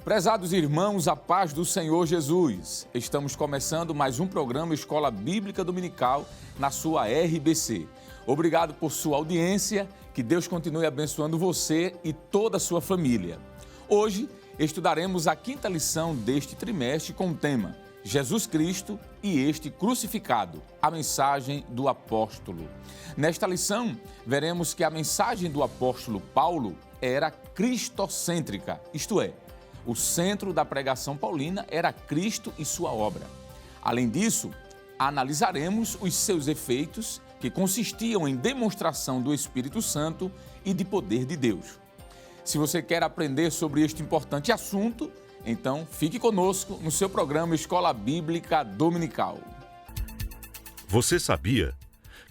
Prezados irmãos, a paz do Senhor Jesus. Estamos começando mais um programa Escola Bíblica Dominical na sua RBC. Obrigado por sua audiência, que Deus continue abençoando você e toda a sua família. Hoje estudaremos a quinta lição deste trimestre com o tema Jesus Cristo e este crucificado, a mensagem do apóstolo. Nesta lição, veremos que a mensagem do apóstolo Paulo era cristocêntrica, isto é, o centro da pregação paulina era Cristo e sua obra. Além disso, analisaremos os seus efeitos, que consistiam em demonstração do Espírito Santo e de poder de Deus. Se você quer aprender sobre este importante assunto, então fique conosco no seu programa Escola Bíblica Dominical. Você sabia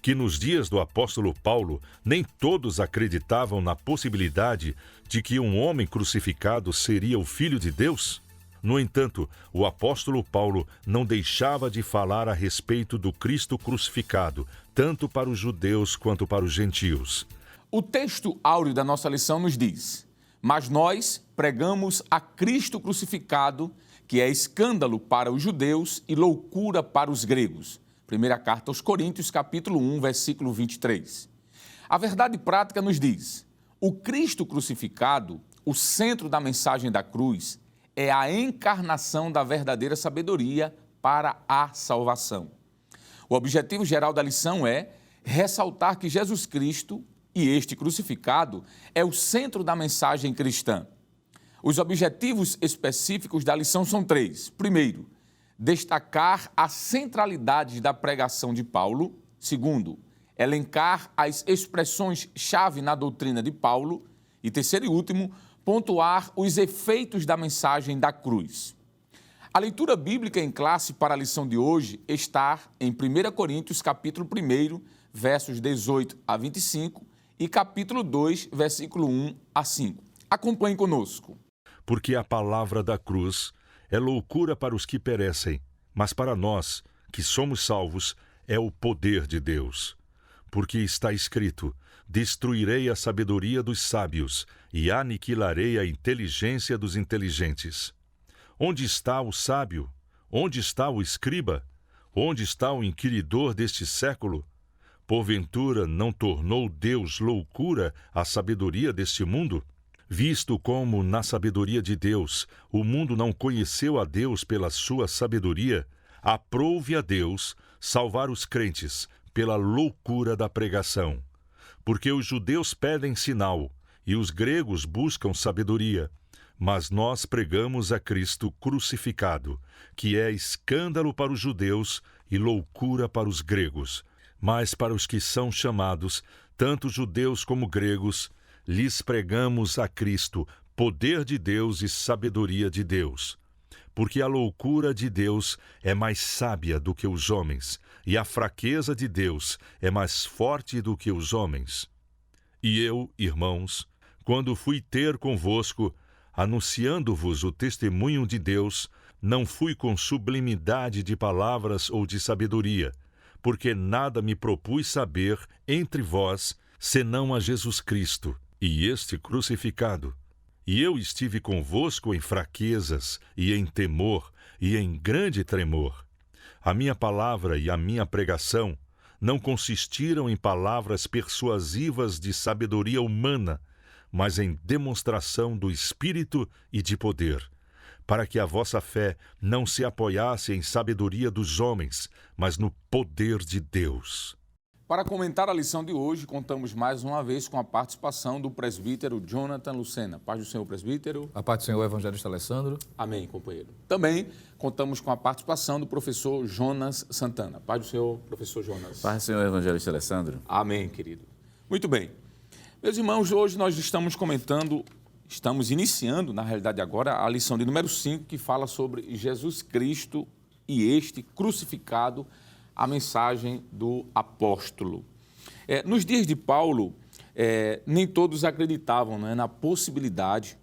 que nos dias do apóstolo Paulo, nem todos acreditavam na possibilidade de que um homem crucificado seria o Filho de Deus? No entanto, o apóstolo Paulo não deixava de falar a respeito do Cristo crucificado, tanto para os judeus quanto para os gentios. O texto áureo da nossa lição nos diz: mas nós pregamos a Cristo crucificado, que é escândalo para os judeus e loucura para os gregos. Primeira carta aos Coríntios, capítulo 1, versículo 23. A verdade prática nos diz: o Cristo crucificado, o centro da mensagem da cruz, é a encarnação da verdadeira sabedoria para a salvação. O objetivo geral da lição é ressaltar que Jesus Cristo e este crucificado é o centro da mensagem cristã. Os objetivos específicos da lição são três. Primeiro, destacar a centralidade da pregação de Paulo. Segundo, elencar as expressões-chave na doutrina de Paulo. E terceiro e último, pontuar os efeitos da mensagem da cruz. A leitura bíblica em classe para a lição de hoje está em 1 Coríntios, capítulo 1, versos 18 a 25 e capítulo 2, versículo 1 a 5. Acompanhe conosco. Porque a palavra da cruz é loucura para os que perecem, mas para nós, que somos salvos, é o poder de Deus. Porque está escrito: destruirei a sabedoria dos sábios e aniquilarei a inteligência dos inteligentes. Onde está o sábio? Onde está o escriba? Onde está o inquiridor deste século? Porventura não tornou Deus loucura a sabedoria deste mundo? Visto como, na sabedoria de Deus, o mundo não conheceu a Deus pela sua sabedoria, aprouve a Deus salvar os crentes pela loucura da pregação. Porque os judeus pedem sinal e os gregos buscam sabedoria, mas nós pregamos a Cristo crucificado, que é escândalo para os judeus e loucura para os gregos. Mas para os que são chamados, tanto judeus como gregos, lhes pregamos a Cristo, poder de Deus e sabedoria de Deus. Porque a loucura de Deus é mais sábia do que os homens, e a fraqueza de Deus é mais forte do que os homens. E eu, irmãos, quando fui ter convosco, anunciando-vos o testemunho de Deus, não fui com sublimidade de palavras ou de sabedoria, porque nada me propus saber entre vós, senão a Jesus Cristo, e este crucificado. E eu estive convosco em fraquezas, e em temor, e em grande tremor. A minha palavra e a minha pregação não consistiram em palavras persuasivas de sabedoria humana, mas em demonstração do Espírito e de poder, para que a vossa fé não se apoiasse em sabedoria dos homens, mas no poder de Deus. Para comentar a lição de hoje, contamos mais uma vez com a participação do presbítero Jonathan Lucena. Paz do Senhor, presbítero. A paz do Senhor, evangelista Alessandro. Amém, companheiro. Também contamos com a participação do professor Jonas Santana. Paz do Senhor, professor Jonas. Paz do Senhor, evangelista Alessandro. Amém, querido. Muito bem. Meus irmãos, hoje nós estamos iniciando, na realidade agora, a lição de número 5, que fala sobre Jesus Cristo e este crucificado, a mensagem do apóstolo. Nos dias de Paulo, nem todos acreditavam, né, na possibilidade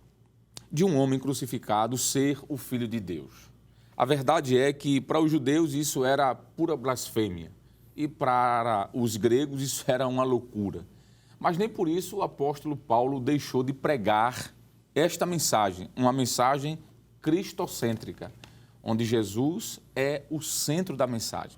de um homem crucificado ser o Filho de Deus. A verdade é que para os judeus isso era pura blasfêmia e para os gregos isso era uma loucura. Mas nem por isso o apóstolo Paulo deixou de pregar esta mensagem, uma mensagem cristocêntrica, onde Jesus é o centro da mensagem.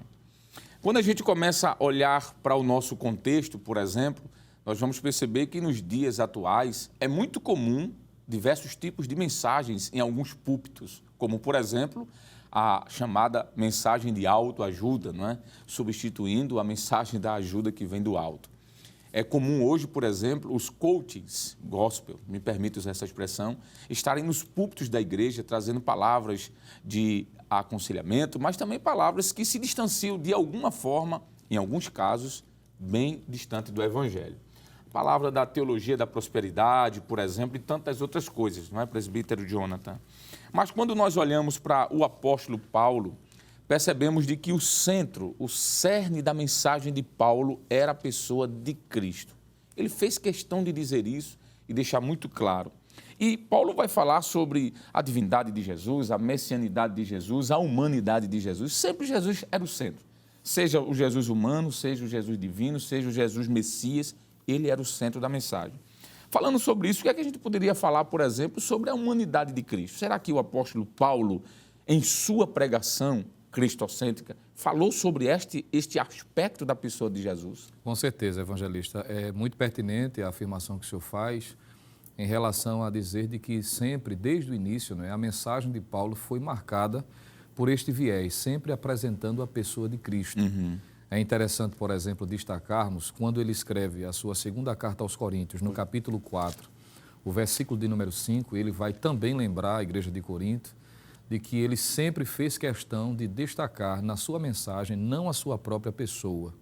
Quando a gente começa a olhar para o nosso contexto, por exemplo, nós vamos perceber que nos dias atuais é muito comum diversos tipos de mensagens em alguns púlpitos, como, por exemplo, a chamada mensagem de autoajuda, não é? Substituindo a mensagem da ajuda que vem do alto. É comum hoje, por exemplo, os coaches gospel, me permite usar essa expressão, estarem nos púlpitos da igreja trazendo palavras de aconselhamento, mas também palavras que se distanciam de alguma forma, em alguns casos, bem distante do evangelho. A palavra da teologia da prosperidade, por exemplo, e tantas outras coisas, não é, presbítero Jonathan? Mas quando nós olhamos para o apóstolo Paulo, percebemos de que o centro, o cerne da mensagem de Paulo era a pessoa de Cristo. Ele fez questão de dizer isso e deixar muito claro. E Paulo vai falar sobre a divindade de Jesus, a messianidade de Jesus, a humanidade de Jesus. Sempre Jesus era o centro. Seja o Jesus humano, seja o Jesus divino, seja o Jesus Messias, ele era o centro da mensagem. Falando sobre isso, o que é que a gente poderia falar, por exemplo, sobre a humanidade de Cristo? Será que o apóstolo Paulo, em sua pregação cristocêntrica, falou sobre este aspecto da pessoa de Jesus? Com certeza, evangelista. É muito pertinente a afirmação que o senhor faz em relação a dizer de que sempre, desde o início, né, a mensagem de Paulo foi marcada por este viés, sempre apresentando a pessoa de Cristo. É interessante, por exemplo, destacarmos quando ele escreve a sua segunda carta aos Coríntios, no capítulo 4, o versículo de número 5, ele vai também lembrar a igreja de Corinto de que ele sempre fez questão de destacar na sua mensagem não a sua própria pessoa,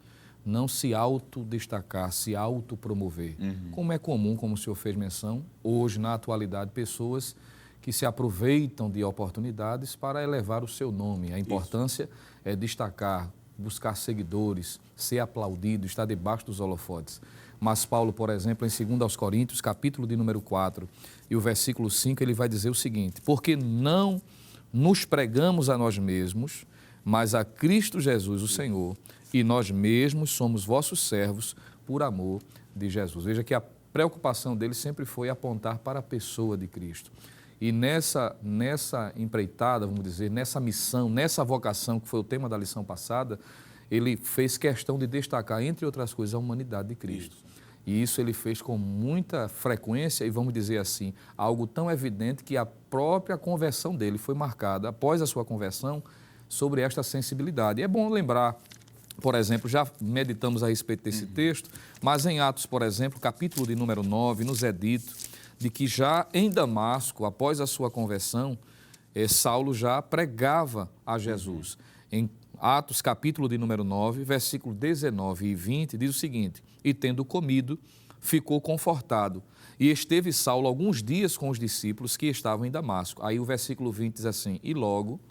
não se autodestacar, se autopromover. Como é comum, como o senhor fez menção, hoje, na atualidade, pessoas que se aproveitam de oportunidades para elevar o seu nome. A importância é destacar, buscar seguidores, ser aplaudido, estar debaixo dos holofotes. Mas Paulo, por exemplo, em 2 aos Coríntios, capítulo de número 4, e o versículo 5, ele vai dizer o seguinte: porque não nos pregamos a nós mesmos, mas a Cristo Jesus, o Senhor, e nós mesmos somos vossos servos por amor de Jesus. Veja que a preocupação dele sempre foi apontar para a pessoa de Cristo. E nessa empreitada, vamos dizer, nessa missão, nessa vocação, que foi o tema da lição passada, ele fez questão de destacar, entre outras coisas, a humanidade de Cristo. E isso ele fez com muita frequência e, vamos dizer assim, algo tão evidente que a própria conversão dele foi marcada, após a sua conversão, sobre esta sensibilidade. E é bom lembrar, por exemplo, já meditamos a respeito desse texto, mas em Atos, por exemplo, capítulo de número 9, nos é dito de que já em Damasco, após a sua conversão, Saulo já pregava a Jesus. Em Atos, capítulo de número 9, versículo 19 e 20, diz o seguinte: e tendo comido, ficou confortado, e esteve Saulo alguns dias com os discípulos que estavam em Damasco. Aí o versículo 20 diz assim: e logo,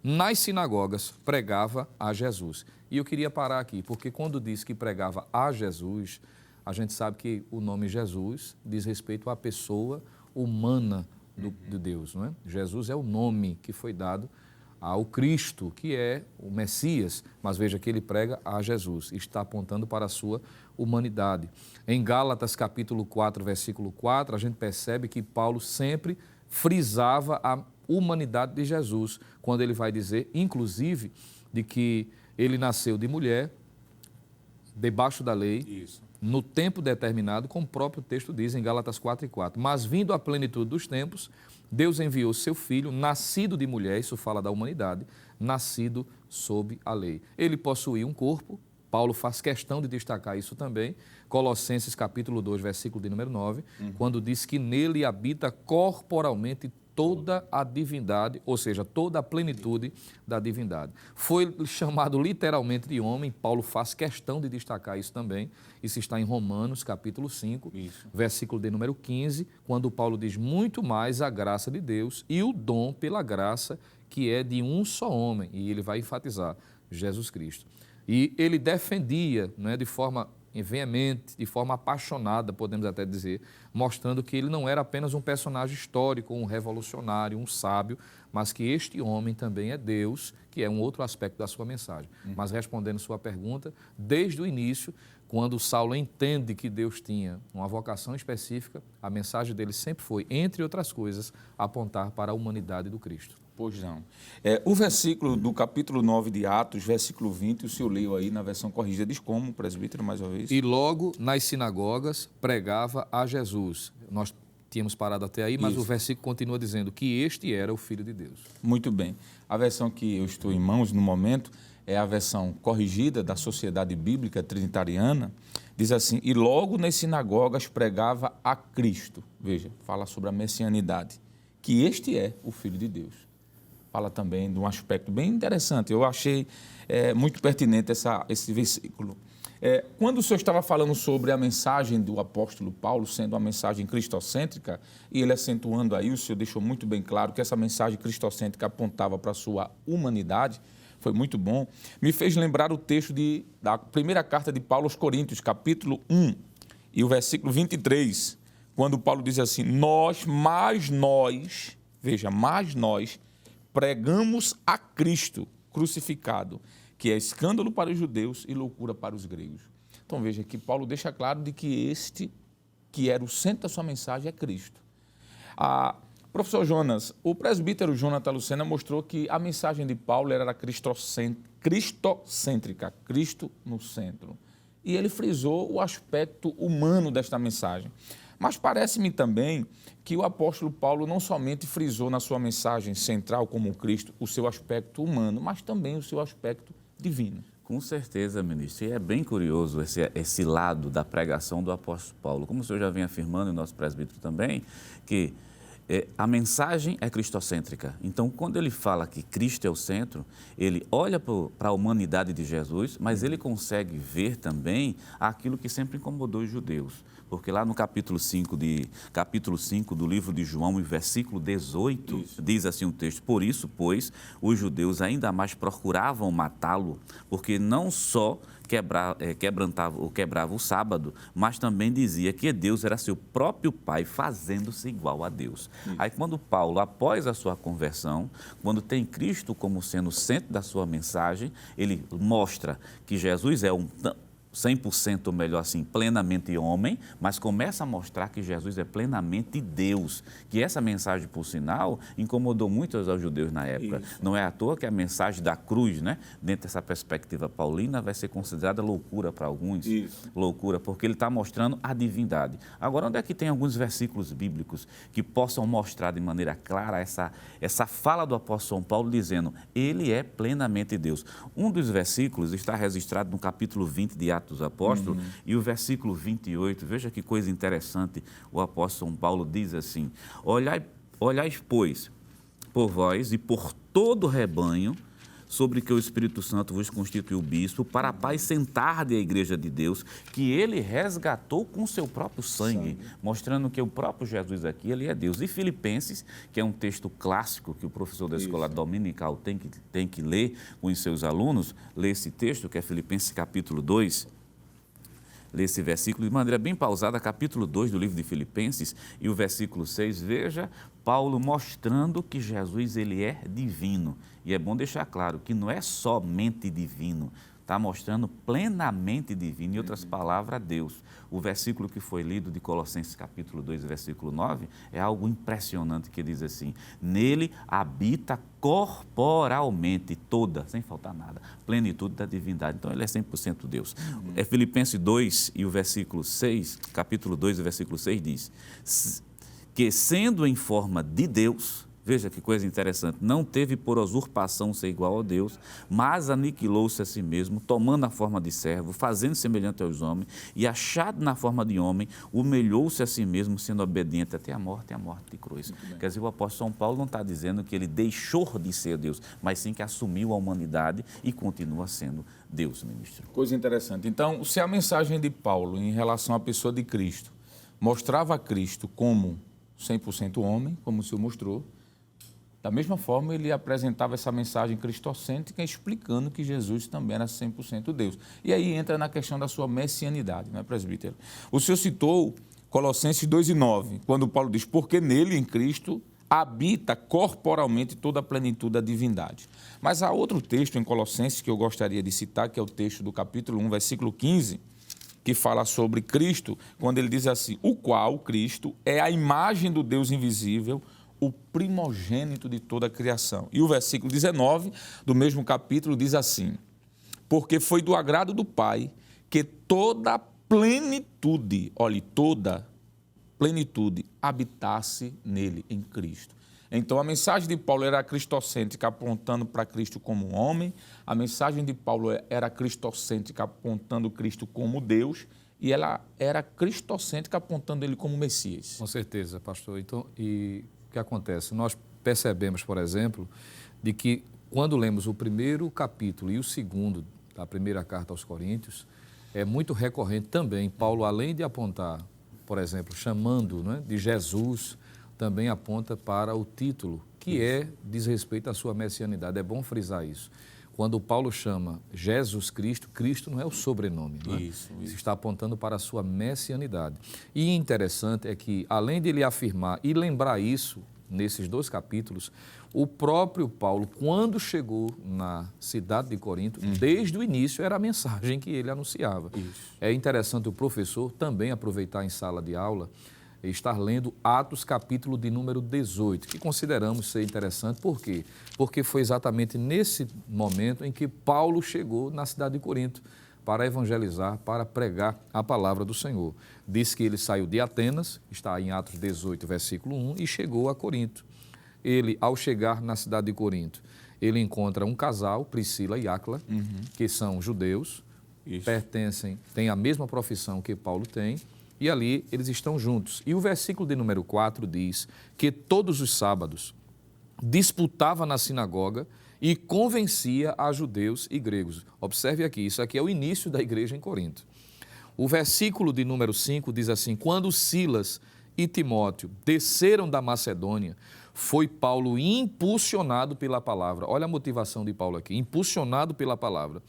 nas sinagogas, pregava a Jesus. E eu queria parar aqui, porque quando diz que pregava a Jesus, a gente sabe que o nome Jesus diz respeito à pessoa humana de Deus, não é? Jesus é o nome que foi dado ao Cristo, que é o Messias, mas veja que ele prega a Jesus, está apontando para a sua humanidade. Em Gálatas capítulo 4, versículo 4, a gente percebe que Paulo sempre frisava a humanidade de Jesus, quando ele vai dizer, inclusive, de que ele nasceu de mulher, debaixo da lei, no tempo determinado, como o próprio texto diz em Gálatas 4 e 4. Mas vindo à plenitude dos tempos, Deus enviou seu filho, nascido de mulher, isso fala da humanidade, nascido sob a lei. Ele possuía um corpo, Paulo faz questão de destacar isso também, Colossenses capítulo 2, versículo de número 9, quando diz que nele habita corporalmente toda a divindade, ou seja, toda a plenitude da divindade. Foi chamado literalmente de homem, Paulo faz questão de destacar isso também, isso está em Romanos, capítulo 5, versículo de número 15, quando Paulo diz muito mais a graça de Deus e o dom pela graça que é de um só homem, e ele vai enfatizar, Jesus Cristo. E ele defendia, né, de forma veemente, de forma apaixonada, podemos até dizer, mostrando que ele não era apenas um personagem histórico, um revolucionário, um sábio, mas que este homem também é Deus, que é um outro aspecto da sua mensagem. Mas respondendo sua pergunta, desde o início, quando Saulo entende que Deus tinha uma vocação específica, a mensagem dele sempre foi, entre outras coisas, apontar para a humanidade do Cristo. Pois não. O versículo do capítulo 9 de Atos, versículo 20, o senhor leu aí na versão corrigida, diz como, presbítero, mais uma vez? E logo nas sinagogas pregava a Jesus. Nós tínhamos parado até aí, mas Isso. o versículo continua dizendo que este era o Filho de Deus. Muito bem. A versão que eu estou em mãos no momento é a versão corrigida da Sociedade Bíblica Trinitariana. Diz assim, e logo nas sinagogas pregava a Cristo. Veja, fala sobre a messianidade, que este é o Filho de Deus. Fala também de um aspecto bem interessante. Eu achei muito pertinente esse versículo. Quando o senhor estava falando sobre a mensagem do apóstolo Paulo, sendo uma mensagem cristocêntrica, e ele acentuando aí, o senhor deixou muito bem claro que essa mensagem cristocêntrica apontava para a sua humanidade, foi muito bom, me fez lembrar o texto da primeira carta de Paulo aos Coríntios, capítulo 1, e o versículo 23, quando Paulo diz assim, mas nós, pregamos a Cristo crucificado, que é escândalo para os judeus e loucura para os gregos. Então veja que Paulo deixa claro de que este, que era o centro da sua mensagem, é Cristo. Professor Jonas, o presbítero Jonathan Lucena mostrou que a mensagem de Paulo era cristocêntrica, Cristo no centro. E ele frisou o aspecto humano desta mensagem. Mas parece-me também que o apóstolo Paulo não somente frisou na sua mensagem central como Cristo o seu aspecto humano, mas também o seu aspecto divino. Com certeza, ministro. E é bem curioso esse lado da pregação do apóstolo Paulo. Como o senhor já vem afirmando, e o nosso presbítero também, que a mensagem é cristocêntrica. Então, quando ele fala que Cristo é o centro, ele olha para a humanidade de Jesus, mas ele consegue ver também aquilo que sempre incomodou os judeus. Porque lá no capítulo 5 do livro de João, em versículo 18, diz assim o texto, por isso, pois, os judeus ainda mais procuravam matá-lo, porque não só quebrava o sábado, mas também dizia que Deus era seu próprio Pai, fazendo-se igual a Deus. Aí quando Paulo, após a sua conversão, quando tem Cristo como sendo o centro da sua mensagem, ele mostra que Jesus é 100%, ou melhor assim, plenamente homem, mas começa a mostrar que Jesus é plenamente Deus. Que essa mensagem, por sinal, incomodou muito aos judeus na época. Isso. Não é à toa que a mensagem da cruz, né, dentro dessa perspectiva paulina, vai ser considerada loucura para alguns. Isso. Loucura, porque ele está mostrando a divindade. Agora, onde é que tem alguns versículos bíblicos que possam mostrar de maneira clara essa fala do apóstolo São Paulo dizendo, ele é plenamente Deus? Um dos versículos está registrado no capítulo 20 de Atos dos Apóstolos, e o versículo 28, veja que coisa interessante, o apóstolo São Paulo diz assim, olhai, pois, por vós e por todo o rebanho, sobre que o Espírito Santo vos constituiu bispo, para apacentar a igreja de Deus, que ele resgatou com seu próprio sangue, mostrando que o próprio Jesus aqui, ele é Deus. E Filipenses, que é um texto clássico que o professor da escola dominical tem que ler com os seus alunos, lê esse texto, que é Filipenses capítulo 2, lê esse versículo de maneira bem pausada, capítulo 2 do livro de Filipenses, e o versículo 6, veja Paulo mostrando que Jesus ele é divino. E é bom deixar claro que não é somente divino, está mostrando plenamente divino, em outras palavras, Deus. O versículo que foi lido de Colossenses capítulo 2, versículo 9, é algo impressionante que diz assim, nele habita corporalmente toda, sem faltar nada, plenitude da divindade. Então, ele é 100% Deus. É Filipenses 2 e o versículo 6, capítulo 2, o versículo 6 diz, que sendo em forma de Deus, veja que coisa interessante, não teve por usurpação ser igual a Deus, mas aniquilou-se a si mesmo, tomando a forma de servo, fazendo semelhante aos homens, e achado na forma de homem, humilhou-se a si mesmo, sendo obediente até a morte de cruz. Quer dizer, o apóstolo São Paulo não está dizendo que ele deixou de ser Deus, mas sim que assumiu a humanidade e continua sendo Deus, ministro. Coisa interessante. Então, se a mensagem de Paulo em relação à pessoa de Cristo mostrava a Cristo como 100% homem, como o senhor mostrou, da mesma forma, ele apresentava essa mensagem cristocêntrica explicando que Jesus também era 100% Deus. E aí entra na questão da sua messianidade, não é, presbítero? O senhor citou Colossenses 2:9, quando Paulo diz, porque nele, em Cristo, habita corporalmente toda a plenitude da divindade. Mas há outro texto em Colossenses que eu gostaria de citar, que é o texto do capítulo 1, versículo 15, que fala sobre Cristo, quando ele diz assim, o qual, Cristo, é a imagem do Deus invisível, o primogênito de toda a criação. E o versículo 19 do mesmo capítulo diz assim, porque foi do agrado do Pai que toda a plenitude, olhe, toda plenitude habitasse nele, em Cristo. Então, a mensagem de Paulo era cristocêntrica, apontando para Cristo como um homem. A mensagem de Paulo era cristocêntrica, apontando Cristo como Deus. E ela era cristocêntrica, apontando ele como Messias. Com certeza, pastor. Então, e o que acontece? Nós percebemos, por exemplo, de que quando lemos o primeiro capítulo e o segundo da primeira carta aos Coríntios, é muito recorrente também. Paulo, além de apontar, por exemplo, chamando, né, de Jesus, também aponta para o título, que diz respeito à sua messianidade. É bom frisar isso. Quando Paulo chama Jesus Cristo, Cristo não é o sobrenome. Não é? Isso está apontando para a sua messianidade. E interessante é que, além de ele afirmar e lembrar isso, nesses 2 capítulos, o próprio Paulo, quando chegou na cidade de Corinto, desde o início era a mensagem que ele anunciava. Isso. É interessante o professor também aproveitar em sala de aula estar lendo Atos, capítulo de número 18, que consideramos ser interessante. Por quê? Porque foi exatamente nesse momento em que Paulo chegou na cidade de Corinto para evangelizar, para pregar a palavra do Senhor. Diz que ele saiu de Atenas, está em Atos 18, versículo 1, e chegou a Corinto. Ele, ao chegar na cidade de Corinto, ele encontra um casal, Priscila e Áquila, que são judeus, têm a mesma profissão que Paulo tem, e ali eles estão juntos. E o versículo de número 4 diz que todos os sábados disputava na sinagoga e convencia a judeus e gregos. Observe aqui, isso aqui é o início da igreja em Corinto. O versículo de número 5 diz assim, quando Silas e Timóteo desceram da Macedônia, foi Paulo impulsionado pela palavra. Olha a motivação de Paulo aqui, impulsionado pela palavra,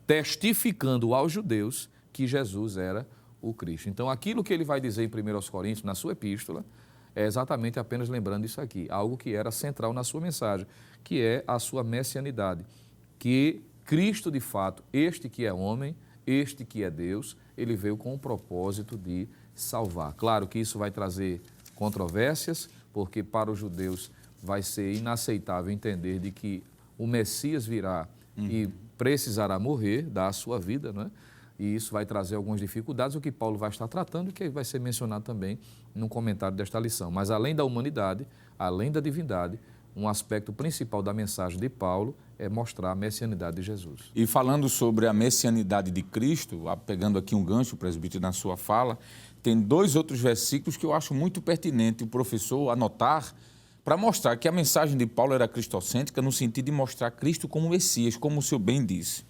testificando aos judeus que Jesus era o Cristo. Então, aquilo que ele vai dizer em 1 Coríntios, na sua epístola, é exatamente apenas lembrando isso aqui, algo que era central na sua mensagem, que é a sua messianidade, que Cristo, de fato, este que é homem, este que é Deus, ele veio com o propósito de salvar. Claro que isso vai trazer controvérsias, porque para os judeus vai ser inaceitável entender de que o Messias virá e precisará morrer, dar a sua vida, não é? E isso vai trazer algumas dificuldades, o que Paulo vai estar tratando e que vai ser mencionado também no comentário desta lição. Mas além da humanidade, além da divindade, um aspecto principal da mensagem de Paulo é mostrar a messianidade de Jesus. E falando sobre a messianidade de Cristo, pegando aqui um gancho, presbítero, na sua fala, tem 2 outros versículos que eu acho muito pertinente o professor anotar para mostrar que a mensagem de Paulo era cristocêntrica no sentido de mostrar Cristo como Messias, como o senhor bem disse.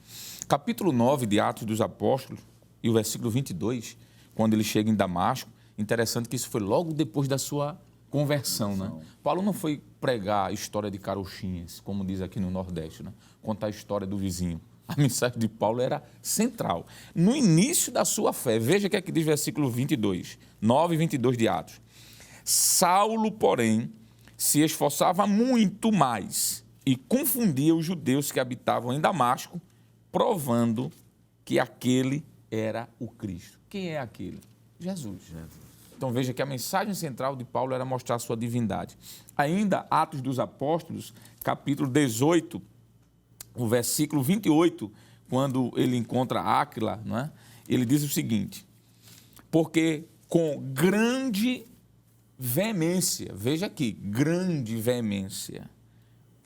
Capítulo 9 de Atos dos Apóstolos e o versículo 22, quando ele chega em Damasco, interessante que isso foi logo depois da sua conversão, né? Paulo não foi pregar a história de carochinhas, como diz aqui no Nordeste, né? Contar a história do vizinho. A mensagem de Paulo era central. No início da sua fé, veja o que é que diz o versículo 22, 9 e 22 de Atos. Saulo, porém, se esforçava muito mais e confundia os judeus que habitavam em Damasco, provando que aquele era o Cristo. Quem é aquele? Jesus. Então veja que a mensagem central de Paulo era mostrar a sua divindade. Ainda Atos dos Apóstolos, capítulo 18, o versículo 28, quando ele encontra Áquila, não é? Ele diz o seguinte, porque com grande veemência, veja aqui, grande veemência,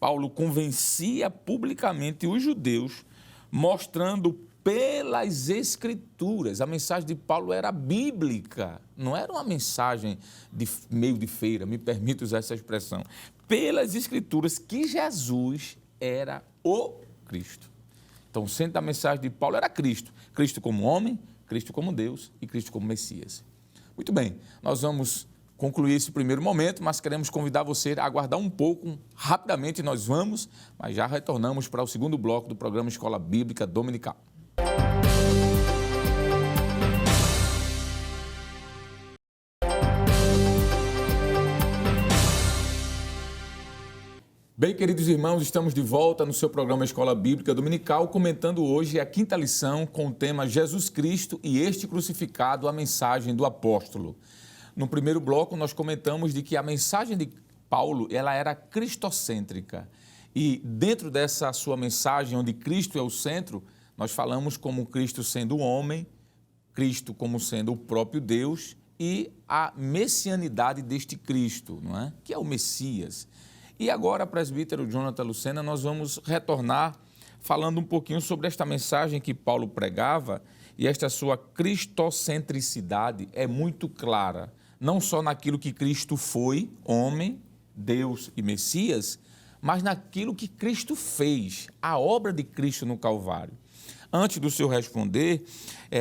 Paulo convencia publicamente os judeus, mostrando pelas Escrituras. A mensagem de Paulo era bíblica, não era uma mensagem de meio de feira, me permite usar essa expressão. Pelas Escrituras que Jesus era o Cristo. Então, o centro da mensagem de Paulo era Cristo. Cristo como homem, Cristo como Deus e Cristo como Messias. Muito bem, nós vamos concluir esse primeiro momento, mas queremos convidar você a aguardar um pouco, rapidamente nós vamos, mas já retornamos para o segundo bloco do programa Escola Bíblica Dominical. Bem, queridos irmãos, estamos de volta no seu programa Escola Bíblica Dominical, comentando hoje a 5ª lição com o tema Jesus Cristo e este crucificado, a mensagem do apóstolo. No primeiro bloco, nós comentamos de que a mensagem de Paulo, ela era cristocêntrica. E dentro dessa sua mensagem, onde Cristo é o centro, nós falamos como Cristo sendo o homem, Cristo como sendo o próprio Deus e a messianidade deste Cristo, não é? Que é o Messias. E agora, presbítero Jonathan Lucena, nós vamos retornar falando um pouquinho sobre esta mensagem que Paulo pregava, e esta sua cristocentricidade é muito clara, não só naquilo que Cristo foi, homem, Deus e Messias, mas naquilo que Cristo fez, a obra de Cristo no Calvário. Antes do senhor responder,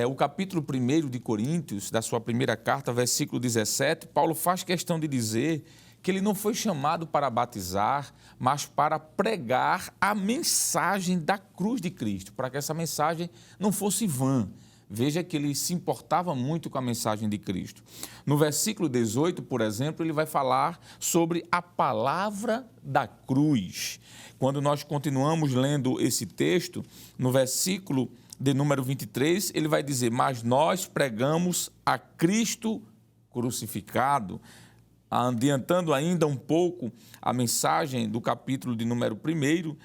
o capítulo 1 de Coríntios, da sua primeira carta, versículo 17, Paulo faz questão de dizer que ele não foi chamado para batizar, mas para pregar a mensagem da cruz de Cristo, para que essa mensagem não fosse vã. Veja que ele se importava muito com a mensagem de Cristo. No versículo 18, por exemplo, ele vai falar sobre a palavra da cruz. Quando nós continuamos lendo esse texto, no versículo de número 23, ele vai dizer: mas nós pregamos a Cristo crucificado. Adiantando ainda um pouco a mensagem do capítulo de número 1,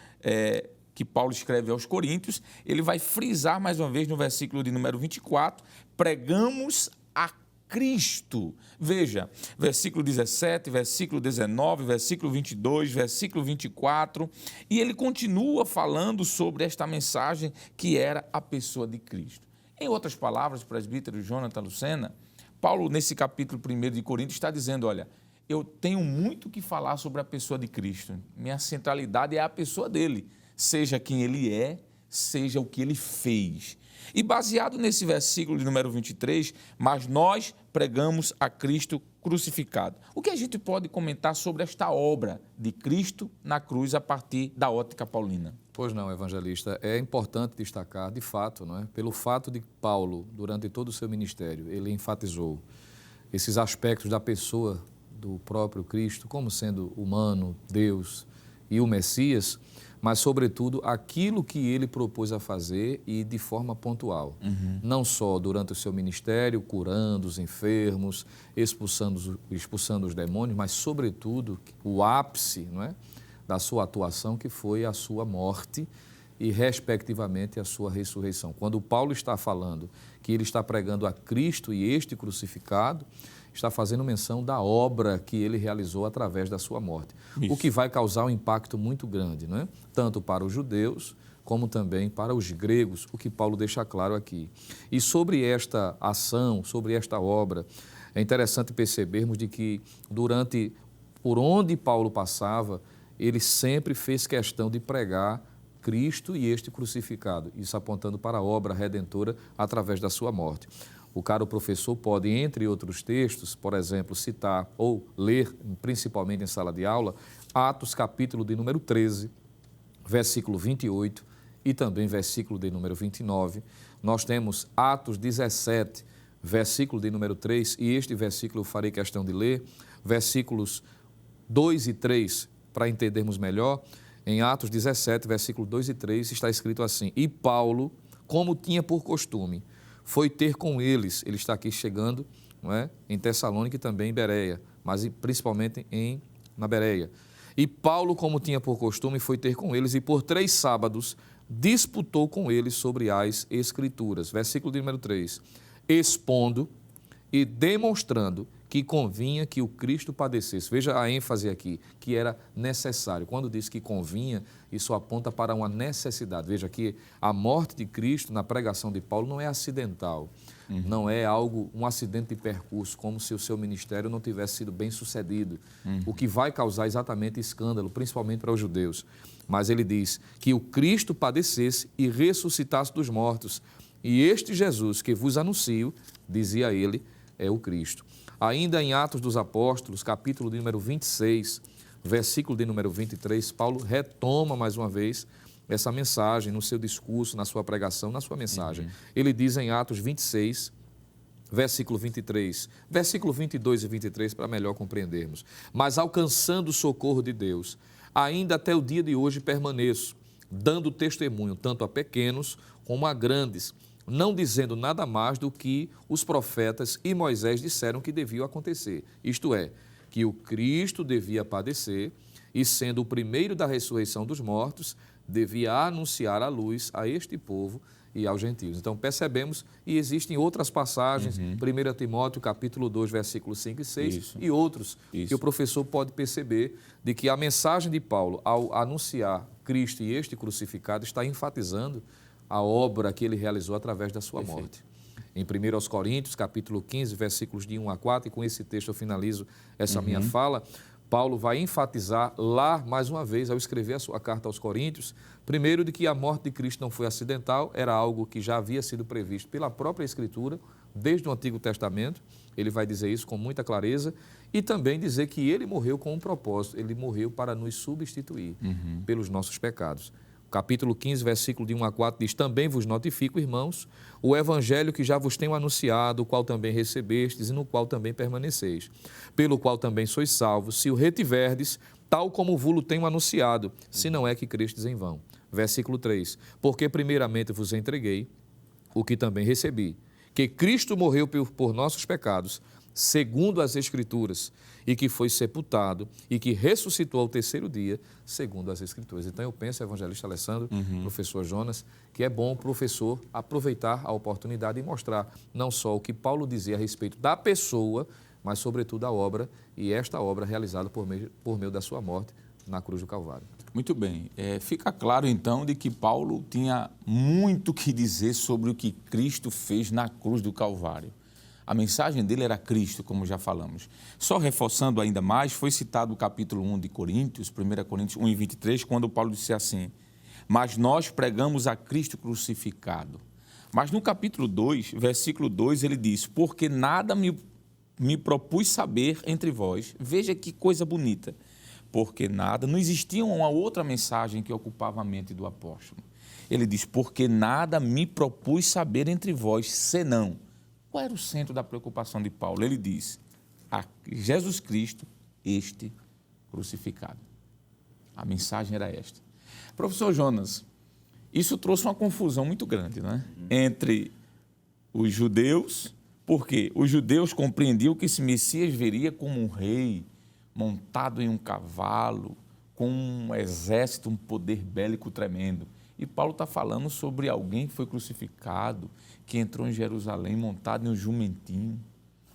que Paulo escreve aos Coríntios, ele vai frisar mais uma vez no versículo de número 24, pregamos a Cristo. Veja, versículo 17, versículo 19, versículo 22, versículo 24, e ele continua falando sobre esta mensagem que era a pessoa de Cristo. Em outras palavras, presbítero Jonathan Lucena, Paulo, nesse capítulo 1 de Coríntios, está dizendo, olha, eu tenho muito que falar sobre a pessoa de Cristo. Minha centralidade é a pessoa dele, seja quem ele é, seja o que ele fez. E baseado nesse versículo de número 23, mas nós pregamos a Cristo crucificado. O que a gente pode comentar sobre esta obra de Cristo na cruz a partir da ótica paulina? Pois não, evangelista, é importante destacar, de fato, não é? Pelo fato de Paulo, durante todo o seu ministério, ele enfatizou esses aspectos da pessoa do próprio Cristo, como sendo humano, Deus e o Messias, mas, sobretudo, aquilo que ele propôs a fazer e de forma pontual. Não só durante o seu ministério, curando os enfermos, expulsando os demônios, mas, sobretudo, o ápice, não é, da sua atuação, que foi a sua morte e, respectivamente, a sua ressurreição. Quando Paulo está falando que ele está pregando a Cristo e este crucificado, está fazendo menção da obra que ele realizou através da sua morte. Isso. O que vai causar um impacto muito grande, não é? Tanto para os judeus, como também para os gregos, o que Paulo deixa claro aqui. E sobre esta ação, sobre esta obra, é interessante percebermos de que por onde Paulo passava, ele sempre fez questão de pregar Cristo e este crucificado, isso apontando para a obra redentora através da sua morte. O caro professor pode, entre outros textos, por exemplo, citar ou ler, principalmente em sala de aula, Atos capítulo de número 13, versículo 28 e também versículo de número 29. Nós temos Atos 17, versículo de número 3, e este versículo eu farei questão de ler, versículos 2 e 3, para entendermos melhor. Em Atos 17, versículo 2 e 3, está escrito assim: e Paulo, como tinha por costume, foi ter com eles, ele está aqui chegando, não é? Em Tessalônica e também em Bereia, mas principalmente na Bereia. E Paulo, como tinha por costume, foi ter com eles e por 3 sábados disputou com eles sobre as Escrituras. Versículo de número 3. Expondo e demonstrando que convinha que o Cristo padecesse. Veja a ênfase aqui, que era necessário. Quando diz que convinha, isso aponta para uma necessidade. Veja que a morte de Cristo na pregação de Paulo não é acidental, não é um acidente de percurso, como se o seu ministério não tivesse sido bem sucedido, o que vai causar exatamente escândalo, principalmente para os judeus. Mas ele diz que o Cristo padecesse e ressuscitasse dos mortos. E este Jesus que vos anuncio, dizia ele, é o Cristo. Ainda em Atos dos Apóstolos, capítulo de número 26, versículo de número 23, Paulo retoma mais uma vez essa mensagem no seu discurso, na sua pregação, na sua mensagem. Ele diz em Atos 26, versículo 23, versículo 22 e 23, para melhor compreendermos. Mas alcançando o socorro de Deus, ainda até o dia de hoje permaneço, dando testemunho tanto a pequenos como a grandes, não dizendo nada mais do que os profetas e Moisés disseram que devia acontecer, isto é, que o Cristo devia padecer e, sendo o primeiro da ressurreição dos mortos, devia anunciar a luz a este povo e aos gentios. Então, percebemos, e existem outras passagens, 1 Timóteo, capítulo 2, versículos 5 e 6, Isso. e outros, Isso. que o professor pode perceber de que a mensagem de Paulo, ao anunciar Cristo e este crucificado, está enfatizando a obra que ele realizou através da sua morte. Em 1 Coríntios, capítulo 15, versículos de 1 a 4, e com esse texto eu finalizo essa minha fala, Paulo vai enfatizar lá, mais uma vez, ao escrever a sua carta aos Coríntios, primeiro de que a morte de Cristo não foi acidental, era algo que já havia sido previsto pela própria Escritura, desde o Antigo Testamento, ele vai dizer isso com muita clareza, e também dizer que ele morreu com um propósito, ele morreu para nos substituir pelos nossos pecados. Capítulo 15, versículo de 1 a 4 diz: também vos notifico, irmãos, o evangelho que já vos tenho anunciado, o qual também recebestes e no qual também permaneceis, pelo qual também sois salvos, se o retiverdes, tal como vos tenho anunciado, se não é que crestes em vão. Versículo 3: porque primeiramente vos entreguei o que também recebi, que Cristo morreu por nossos pecados, segundo as Escrituras, e que foi sepultado e que ressuscitou ao terceiro dia, segundo as Escrituras. Então, eu penso, evangelista Alessandro, professor Jonas, que é bom o professor aproveitar a oportunidade e mostrar não só o que Paulo dizia a respeito da pessoa, mas, sobretudo, a obra, e esta obra realizada por meio da sua morte na cruz do Calvário. Muito bem. Fica claro, então, de que Paulo tinha muito que dizer sobre o que Cristo fez na cruz do Calvário. A mensagem dele era Cristo, como já falamos. Só reforçando ainda mais, foi citado o capítulo 1 de Coríntios, 1 Coríntios 1 e 23, quando Paulo disse assim: mas nós pregamos a Cristo crucificado. Mas no capítulo 2, versículo 2, ele diz: porque nada me propus saber entre vós. Veja que coisa bonita. Porque nada, não existia uma outra mensagem que ocupava a mente do apóstolo. Ele diz: porque nada me propus saber entre vós, senão. Qual era o centro da preocupação de Paulo? Ele diz: a Jesus Cristo, este crucificado. A mensagem era esta. Professor Jonas, isso trouxe uma confusão muito grande, né? Entre os judeus, porque os judeus compreendiam que esse Messias viria como um rei, montado em um cavalo, com um exército, um poder bélico tremendo. E Paulo está falando sobre alguém que foi crucificado, que entrou em Jerusalém montado em um jumentinho,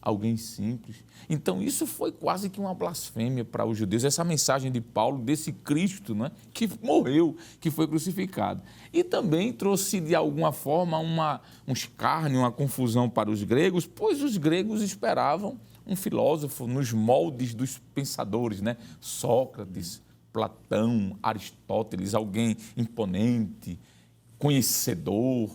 alguém simples. Então, isso foi quase que uma blasfêmia para os judeus, essa mensagem de Paulo, desse Cristo, né, que morreu, que foi crucificado. E também trouxe, de alguma forma, um escárnio, uma confusão para os gregos, pois os gregos esperavam um filósofo nos moldes dos pensadores, né? Sócrates, Platão, Aristóteles, alguém imponente, conhecedor,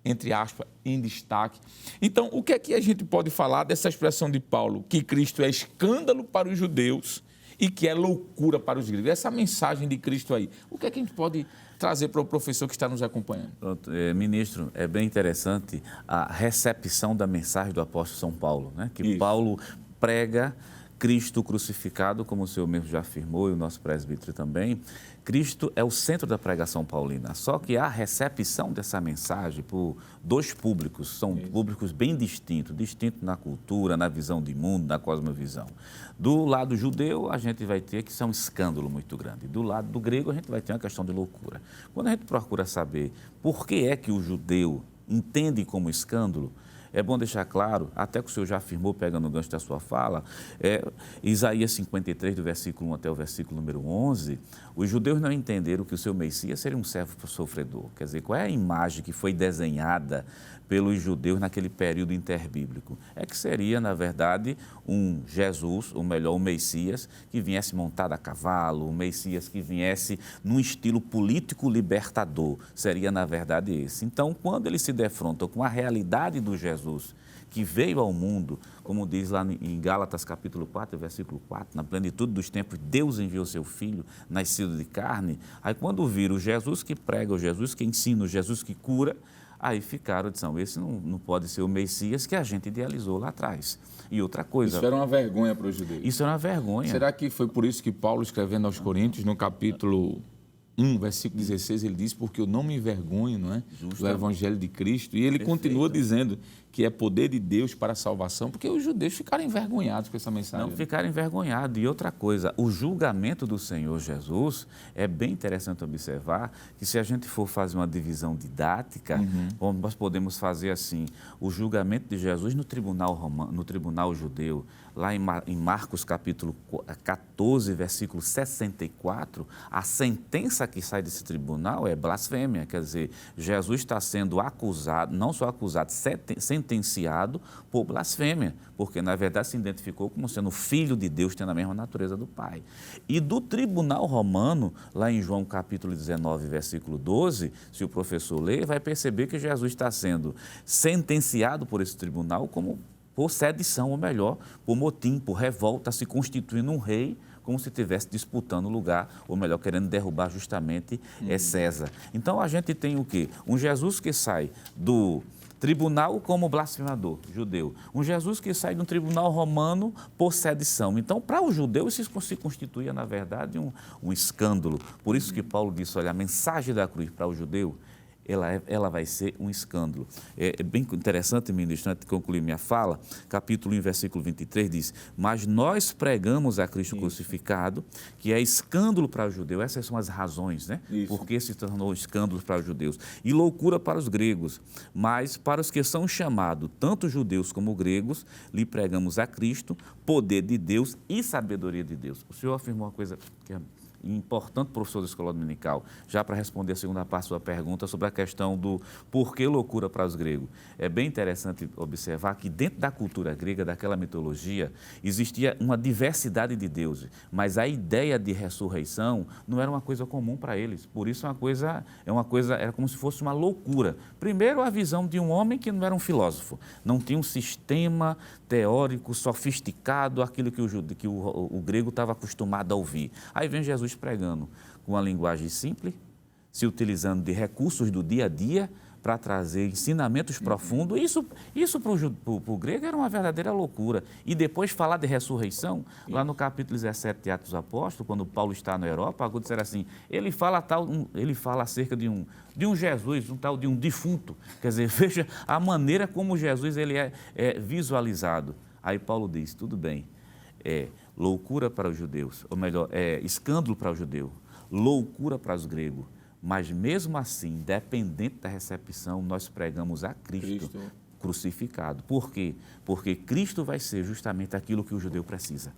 entre aspas, em destaque. Então, o que é que a gente pode falar dessa expressão de Paulo? Que Cristo é escândalo para os judeus e que é loucura para os gregos. Essa mensagem de Cristo aí, o que é que a gente pode trazer para o professor que está nos acompanhando? Pronto, ministro, é bem interessante a recepção da mensagem do apóstolo São Paulo, né? Que isso. Paulo prega Cristo crucificado, como o senhor mesmo já afirmou, e o nosso presbítero também. Cristo é o centro da pregação paulina, só que a recepção dessa mensagem por dois públicos, são públicos bem distintos na cultura, na visão de mundo, na cosmovisão. Do lado judeu, a gente vai ter que isso é um escândalo muito grande. Do lado do grego, a gente vai ter uma questão de loucura. Quando a gente procura saber por que é que o judeu entende como escândalo, é bom deixar claro, até que o senhor já afirmou, pegando o gancho da sua fala, Isaías 53, do versículo 1 até o versículo número 11, os judeus não entenderam que o seu Messias seria um servo sofredor. Quer dizer, qual é a imagem que foi desenhada pelos judeus naquele período interbíblico? É que seria, na verdade, um Jesus, ou melhor, um Messias, que viesse montado a cavalo, um Messias que viesse num estilo político libertador. Seria, na verdade, esse. Então, quando eles se defrontam com a realidade do Jesus, que veio ao mundo, como diz lá em Gálatas capítulo 4, versículo 4, na plenitude dos tempos, Deus enviou seu Filho, nascido de carne. Aí quando viram o Jesus que prega, o Jesus que ensina, o Jesus que cura, Aí ficaram, disseram, esse não pode ser o Messias que a gente idealizou lá atrás. E outra coisa... Isso era uma vergonha para os judeus. Isso era uma vergonha. Será que foi por isso que Paulo, escrevendo aos Coríntios, no capítulo 1, versículo 16, ele diz, porque eu não me envergonho, não é? Do Evangelho de Cristo. E ele continua dizendo que é poder de Deus para a salvação, porque os judeus ficaram envergonhados com essa mensagem. Não ficaram envergonhados. E outra coisa, o julgamento do Senhor Jesus, é bem interessante observar que se a gente for fazer uma divisão didática, nós podemos fazer assim, o julgamento de Jesus no tribunal romano, no tribunal judeu, lá em Marcos capítulo 14, versículo 64, a sentença que sai desse tribunal é blasfêmia, quer dizer, Jesus está sendo acusado, não só acusado, sentenciado por blasfêmia, porque na verdade se identificou como sendo filho de Deus, tendo a mesma natureza do Pai. E do tribunal romano, lá em João capítulo 19, versículo 12, se o professor ler, vai perceber que Jesus está sendo sentenciado por esse tribunal como por sedição, ou melhor, por motim, por revolta, se constituindo um rei, como se estivesse disputando o lugar, ou melhor, querendo derrubar justamente César. Então a gente tem o quê? Um Jesus que sai do tribunal como blasfemador judeu. Um Jesus que sai de um tribunal romano por sedição. Então, para o judeu, isso se constituía, na verdade, um escândalo. Por isso que Paulo disse, olha, a mensagem da cruz para o judeu, ela vai ser um escândalo. É bem interessante, ministro, antes de concluir minha fala, capítulo 1, versículo 23 diz, mas nós pregamos a Cristo crucificado, que é escândalo para o judeu. Essas são as razões, né? Porque se tornou escândalo para os judeus. E loucura para os gregos. Mas para os que são chamados, tanto judeus como gregos, lhe pregamos a Cristo, poder de Deus e sabedoria de Deus. O senhor afirmou uma coisa que é importante, professor da Escola Dominical, já para responder a segunda parte da sua pergunta sobre a questão do porquê loucura para os gregos. É bem interessante observar que dentro da cultura grega, daquela mitologia, existia uma diversidade de deuses, mas a ideia de ressurreição não era uma coisa comum para eles. Por isso era como se fosse uma loucura. Primeiro, a visão de um homem que não era um filósofo, não tinha um sistema teórico sofisticado, aquilo que o grego estava acostumado a ouvir. Aí vem Jesus pregando com uma linguagem simples, se utilizando de recursos do dia a dia para trazer ensinamentos profundos. Isso para o grego era uma verdadeira loucura. E depois falar de ressurreição, lá no capítulo 17 de Atos dos Apóstolos, quando Paulo está na Europa, algo disser assim, ele fala acerca de um Jesus, um tal de um defunto. Quer dizer, veja a maneira como Jesus ele é visualizado. Aí Paulo diz, tudo bem, loucura para os judeus, ou melhor, escândalo para o judeu, loucura para os gregos, mas mesmo assim, independente da recepção, nós pregamos a Cristo crucificado. Por quê? Porque Cristo vai ser justamente aquilo que o judeu precisa.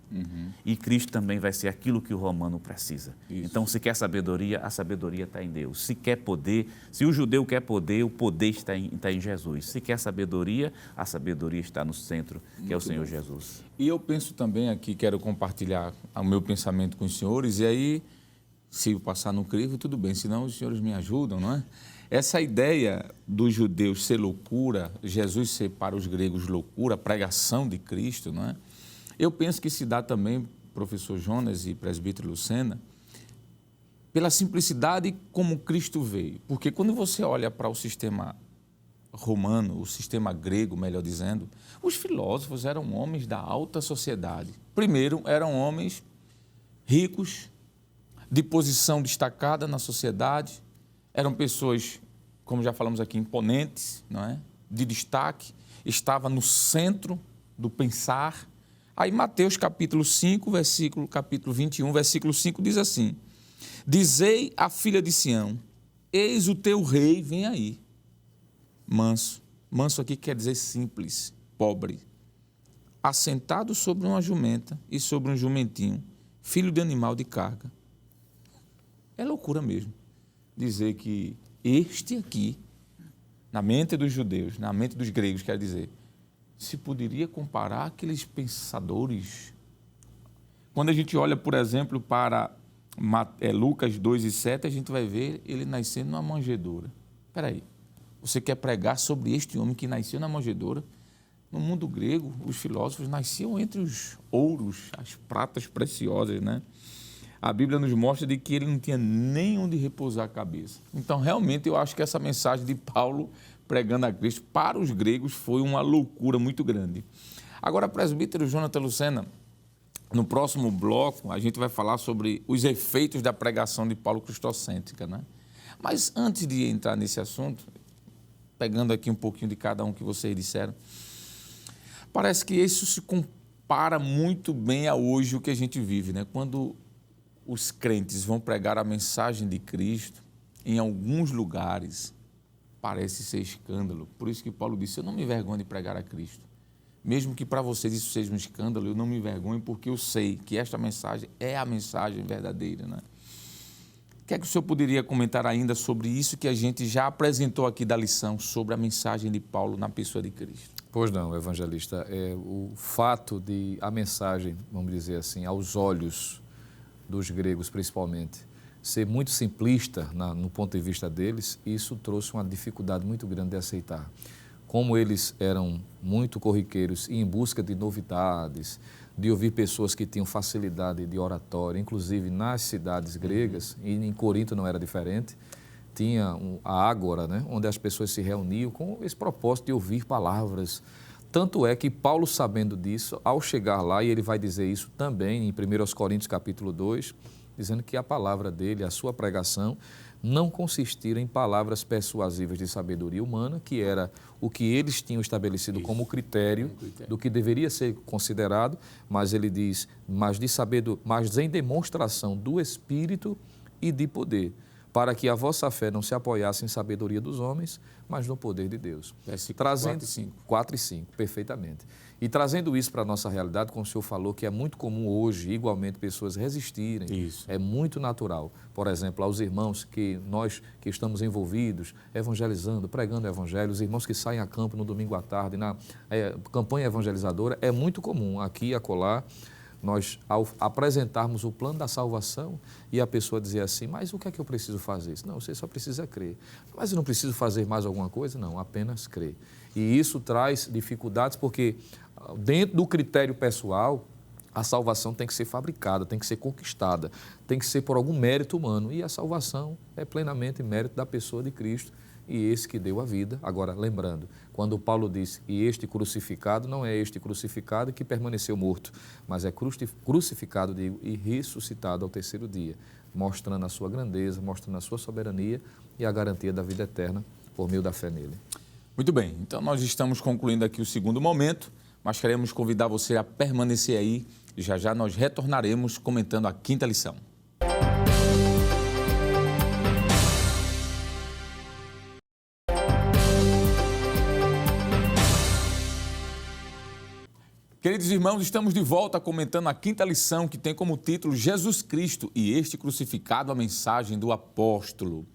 E Cristo também vai ser aquilo que o romano precisa. Então, se quer sabedoria, a sabedoria está em Deus. Se quer poder, se o judeu quer poder, o poder está em Jesus. Se quer sabedoria, a sabedoria está no centro, que é o Senhor Jesus. E eu penso também aqui, quero compartilhar o meu pensamento com os senhores, e aí, se eu passar no crivo, tudo bem, senão os senhores me ajudam, não é? Essa ideia dos judeus ser loucura, Jesus ser para os gregos loucura, a pregação de Cristo, não é? Eu penso que se dá também, professor Jonas e presbítero Lucena, pela simplicidade como Cristo veio. Porque quando você olha para o sistema romano, o sistema grego, melhor dizendo, os filósofos eram homens da alta sociedade. Primeiro, eram homens ricos, de posição destacada na sociedade, eram pessoas, como já falamos aqui, imponentes, não é? De destaque, estava no centro do pensar. Aí Mateus capítulo 5, capítulo 21, versículo 5 diz assim, dizei à filha de Sião, eis o teu rei, vem aí. Manso. Manso aqui quer dizer simples, pobre. Assentado sobre uma jumenta e sobre um jumentinho, filho de animal de carga. É loucura mesmo dizer que este aqui, na mente dos judeus, na mente dos gregos, quer dizer, se poderia comparar aqueles pensadores. Quando a gente olha, por exemplo, para Lucas 2:7, a gente vai ver ele nascendo numa manjedoura. Espera aí, você quer pregar sobre este homem que nasceu na manjedoura? No mundo grego, os filósofos nasciam entre os ouros, as pratas preciosas, né? a Bíblia nos mostra de que ele não tinha nem onde repousar a cabeça. Então, realmente, eu acho que essa mensagem de Paulo pregando a Cristo para os gregos foi uma loucura muito grande. Agora, presbítero Jonathan Lucena, no próximo bloco, a gente vai falar sobre os efeitos da pregação de Paulo cristocêntrica, né? Mas antes de entrar nesse assunto, pegando aqui um pouquinho de cada um que vocês disseram, parece que isso se compara muito bem a hoje o que a gente vive, né? Quando os crentes vão pregar a mensagem de Cristo, em alguns lugares, parece ser escândalo. Por isso que Paulo disse, eu não me envergonho de pregar a Cristo. Mesmo que para vocês isso seja um escândalo, eu não me envergonho, porque eu sei que esta mensagem é a mensagem verdadeira, né? O que é que o senhor poderia comentar ainda sobre isso que a gente já apresentou aqui da lição, sobre a mensagem de Paulo na pessoa de Cristo? Pois não, evangelista. O fato de a mensagem, vamos dizer assim, aos olhos dos gregos principalmente, ser muito simplista no ponto de vista deles, isso trouxe uma dificuldade muito grande de aceitar. Como eles eram muito corriqueiros e em busca de novidades, de ouvir pessoas que tinham facilidade de oratória, inclusive nas cidades gregas, e em Corinto não era diferente, tinha a ágora, né, onde as pessoas se reuniam com esse propósito de ouvir palavras. Tanto é que Paulo, sabendo disso, ao chegar lá, e ele vai dizer isso também em 1 Coríntios capítulo 2, dizendo que a palavra dele, a sua pregação, não consistiram em palavras persuasivas de sabedoria humana, que era o que eles tinham estabelecido como critério do que deveria ser considerado, mas ele diz, mas em demonstração do Espírito e de poder, para que a vossa fé não se apoiasse em sabedoria dos homens, mas no poder de Deus. Trazendo 4 e 5, perfeitamente. E trazendo isso para a nossa realidade, como o senhor falou, que é muito comum hoje, igualmente, pessoas resistirem. Isso. É muito natural. Por exemplo, aos irmãos que nós que estamos envolvidos, evangelizando, pregando o evangelho, os irmãos que saem a campo no domingo à tarde, na campanha evangelizadora, é muito comum, aqui e acolá, nós, ao apresentarmos o plano da salvação e a pessoa dizer assim, mas o que é que eu preciso fazer? Não, você só precisa crer. Mas eu não preciso fazer mais alguma coisa? Não, apenas crer. E isso traz dificuldades porque dentro do critério pessoal, a salvação tem que ser fabricada, tem que ser conquistada, tem que ser por algum mérito humano. E a salvação é plenamente mérito da pessoa de Cristo e esse que deu a vida. Agora, lembrando, quando Paulo disse, e este crucificado, não é este crucificado que permaneceu morto, mas é crucificado e ressuscitado ao terceiro dia, mostrando a sua grandeza, mostrando a sua soberania e a garantia da vida eterna por meio da fé nele. Muito bem, então nós estamos concluindo aqui o segundo momento, mas queremos convidar você a permanecer aí e já já nós retornaremos comentando a quinta lição. Queridos irmãos, estamos de volta comentando a quinta lição que tem como título Jesus Cristo e este crucificado, a mensagem do apóstolo.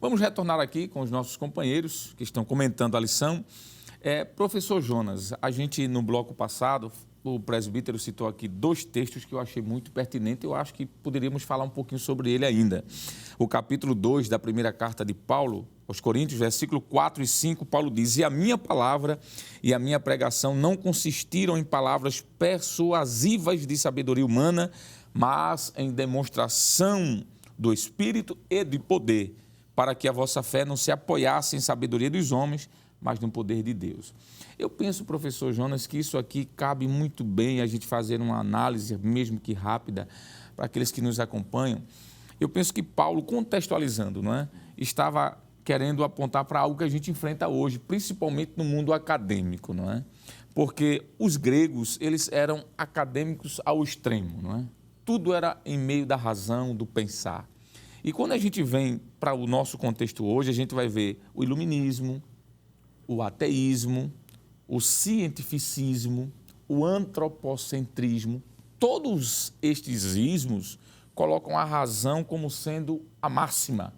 Vamos retornar aqui com os nossos companheiros que estão comentando a lição. Professor Jonas, a gente no bloco passado, o presbítero citou aqui 2 textos que eu achei muito pertinentes, eu acho que poderíamos falar um pouquinho sobre ele ainda. O capítulo 2 da primeira carta de Paulo aos Coríntios, versículo 4 e 5, Paulo diz, e a minha palavra e a minha pregação não consistiram em palavras persuasivas de sabedoria humana, mas em demonstração do Espírito e de poder, para que a vossa fé não se apoiasse em sabedoria dos homens, mas no poder de Deus. Eu penso, professor Jonas, que isso aqui cabe muito bem a gente fazer uma análise, mesmo que rápida, para aqueles que nos acompanham. Eu penso que Paulo, contextualizando, não é, estava querendo apontar para algo que a gente enfrenta hoje, principalmente no mundo acadêmico, não é? Porque os gregos, eles eram acadêmicos ao extremo, não é? Tudo era em meio da razão, do pensar. E quando a gente vem para o nosso contexto hoje, a gente vai ver o iluminismo, o ateísmo, o cientificismo, o antropocentrismo. Todos estes ismos colocam a razão como sendo a máxima,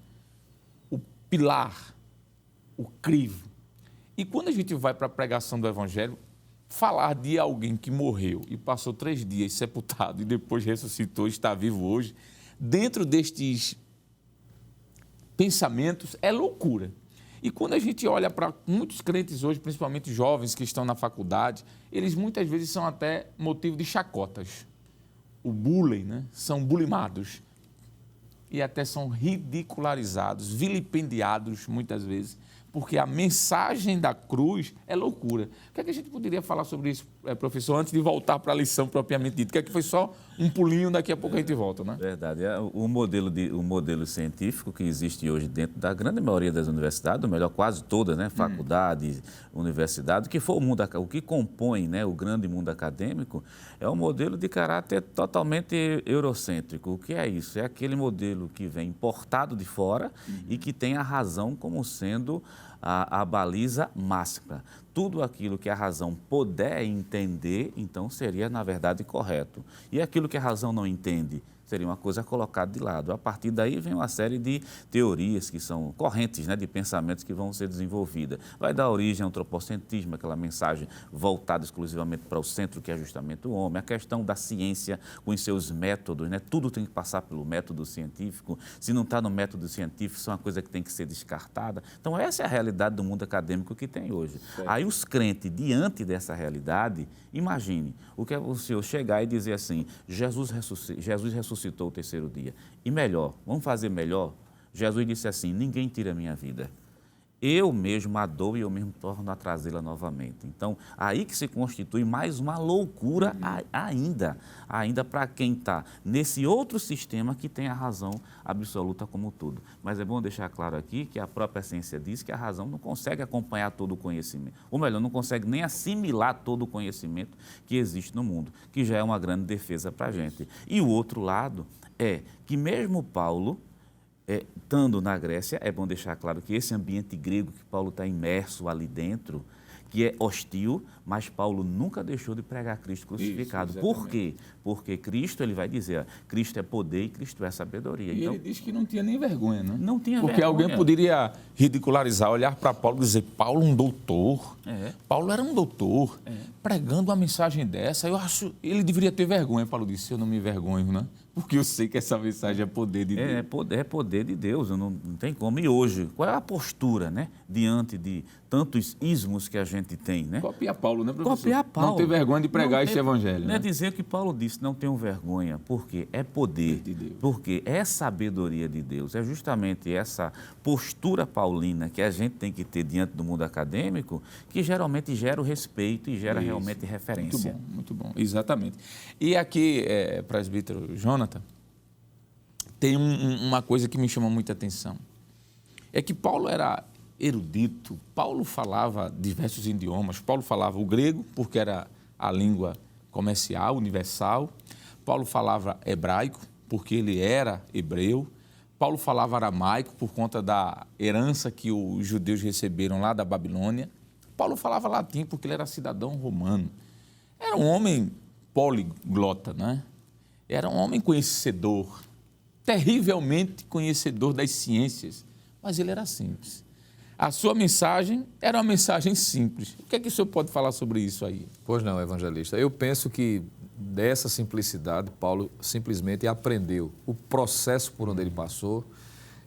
o pilar, o crivo. E quando a gente vai para a pregação do Evangelho, falar de alguém que morreu e passou 3 dias sepultado e depois ressuscitou e está vivo hoje, dentro destes pensamentos, é loucura. E quando a gente olha para muitos crentes hoje, principalmente jovens que estão na faculdade, eles muitas vezes são até motivo de chacotas. O bullying, né? São bulimados, e até são ridicularizados, vilipendiados muitas vezes, porque a mensagem da cruz é loucura. O que é que a gente poderia falar sobre isso, professor, antes de voltar para a lição propriamente dita? Que é que foi só um pulinho, daqui a pouco a gente volta, né? Verdade. O modelo científico que existe hoje dentro da grande maioria das universidades, ou melhor, quase todas, né? Faculdade, universidade, o que compõe, né, o grande mundo acadêmico, é um modelo de caráter totalmente eurocêntrico. O que é isso? É aquele modelo que vem importado de fora e que tem a razão como sendo a baliza máxima. Tudo aquilo que a razão puder entender, então seria, na verdade, correto. E aquilo que a razão não entende, seria uma coisa colocada de lado. A partir daí vem uma série de teorias que são correntes, né, de pensamentos que vão ser desenvolvidas. Vai dar origem ao antropocentrismo, aquela mensagem voltada exclusivamente para o centro, que é justamente o homem. A questão da ciência com os seus métodos, né, tudo tem que passar pelo método científico. Se não está no método científico, isso é uma coisa que tem que ser descartada. Então, essa é a realidade do mundo acadêmico que tem hoje. Certo. Aí os crentes, diante dessa realidade, imagine o que é o senhor chegar e dizer assim, Jesus ressuscitou o terceiro dia. E melhor, vamos fazer melhor? Jesus disse assim, ninguém tira a minha vida. Eu mesmo a dou e eu mesmo torno a trazê-la novamente. Então, aí que se constitui mais uma loucura ainda para quem está nesse outro sistema que tem a razão absoluta como tudo. Mas é bom deixar claro aqui que a própria ciência diz que a razão não consegue acompanhar todo o conhecimento. Ou melhor, não consegue nem assimilar todo o conhecimento que existe no mundo, que já é uma grande defesa para a gente. E o outro lado é que mesmo Paulo, estando na Grécia, é bom deixar claro que esse ambiente grego que Paulo está imerso ali dentro, que é hostil, mas Paulo nunca deixou de pregar Cristo crucificado. Isso, por quê? Porque Cristo, ele vai dizer, Cristo é poder e Cristo é sabedoria. E então, ele diz que não tinha nem vergonha, né? Não tinha Porque vergonha. Alguém poderia ridicularizar, olhar para Paulo e dizer, Paulo um doutor. Paulo era um doutor, pregando uma mensagem dessa. Eu acho, ele deveria ter vergonha. Paulo disse, eu não me envergonho, né? Porque eu sei que essa mensagem é poder de Deus. É poder de Deus, não tem como. E hoje, qual é a postura, né? Diante de tantos ismos que a gente tem, né? Copiar Paulo, né, professor? Copiar Paulo. Não ter vergonha de pregar esse evangelho. Não é né? dizer que Paulo disse, não tenho vergonha, porque é poder de Deus. Porque é sabedoria de Deus. É justamente essa postura paulina que a gente tem que ter diante do mundo acadêmico que geralmente gera o respeito e gera realmente referência. Muito bom, exatamente. E aqui, presbítero Jonathan, tem uma coisa que me chama muita atenção. É que Paulo era erudito, Paulo falava diversos idiomas, Paulo falava o grego, porque era a língua comercial, universal, Paulo falava hebraico, porque ele era hebreu, Paulo falava aramaico, por conta da herança que os judeus receberam lá da Babilônia, Paulo falava latim, porque ele era cidadão romano. Era um homem poliglota, né? Era um homem conhecedor, terrivelmente conhecedor das ciências, mas ele era simples. A sua mensagem era uma mensagem simples. O que é que o senhor pode falar sobre isso aí? Pois não, evangelista. Eu penso que dessa simplicidade, Paulo simplesmente aprendeu o processo por onde ele passou.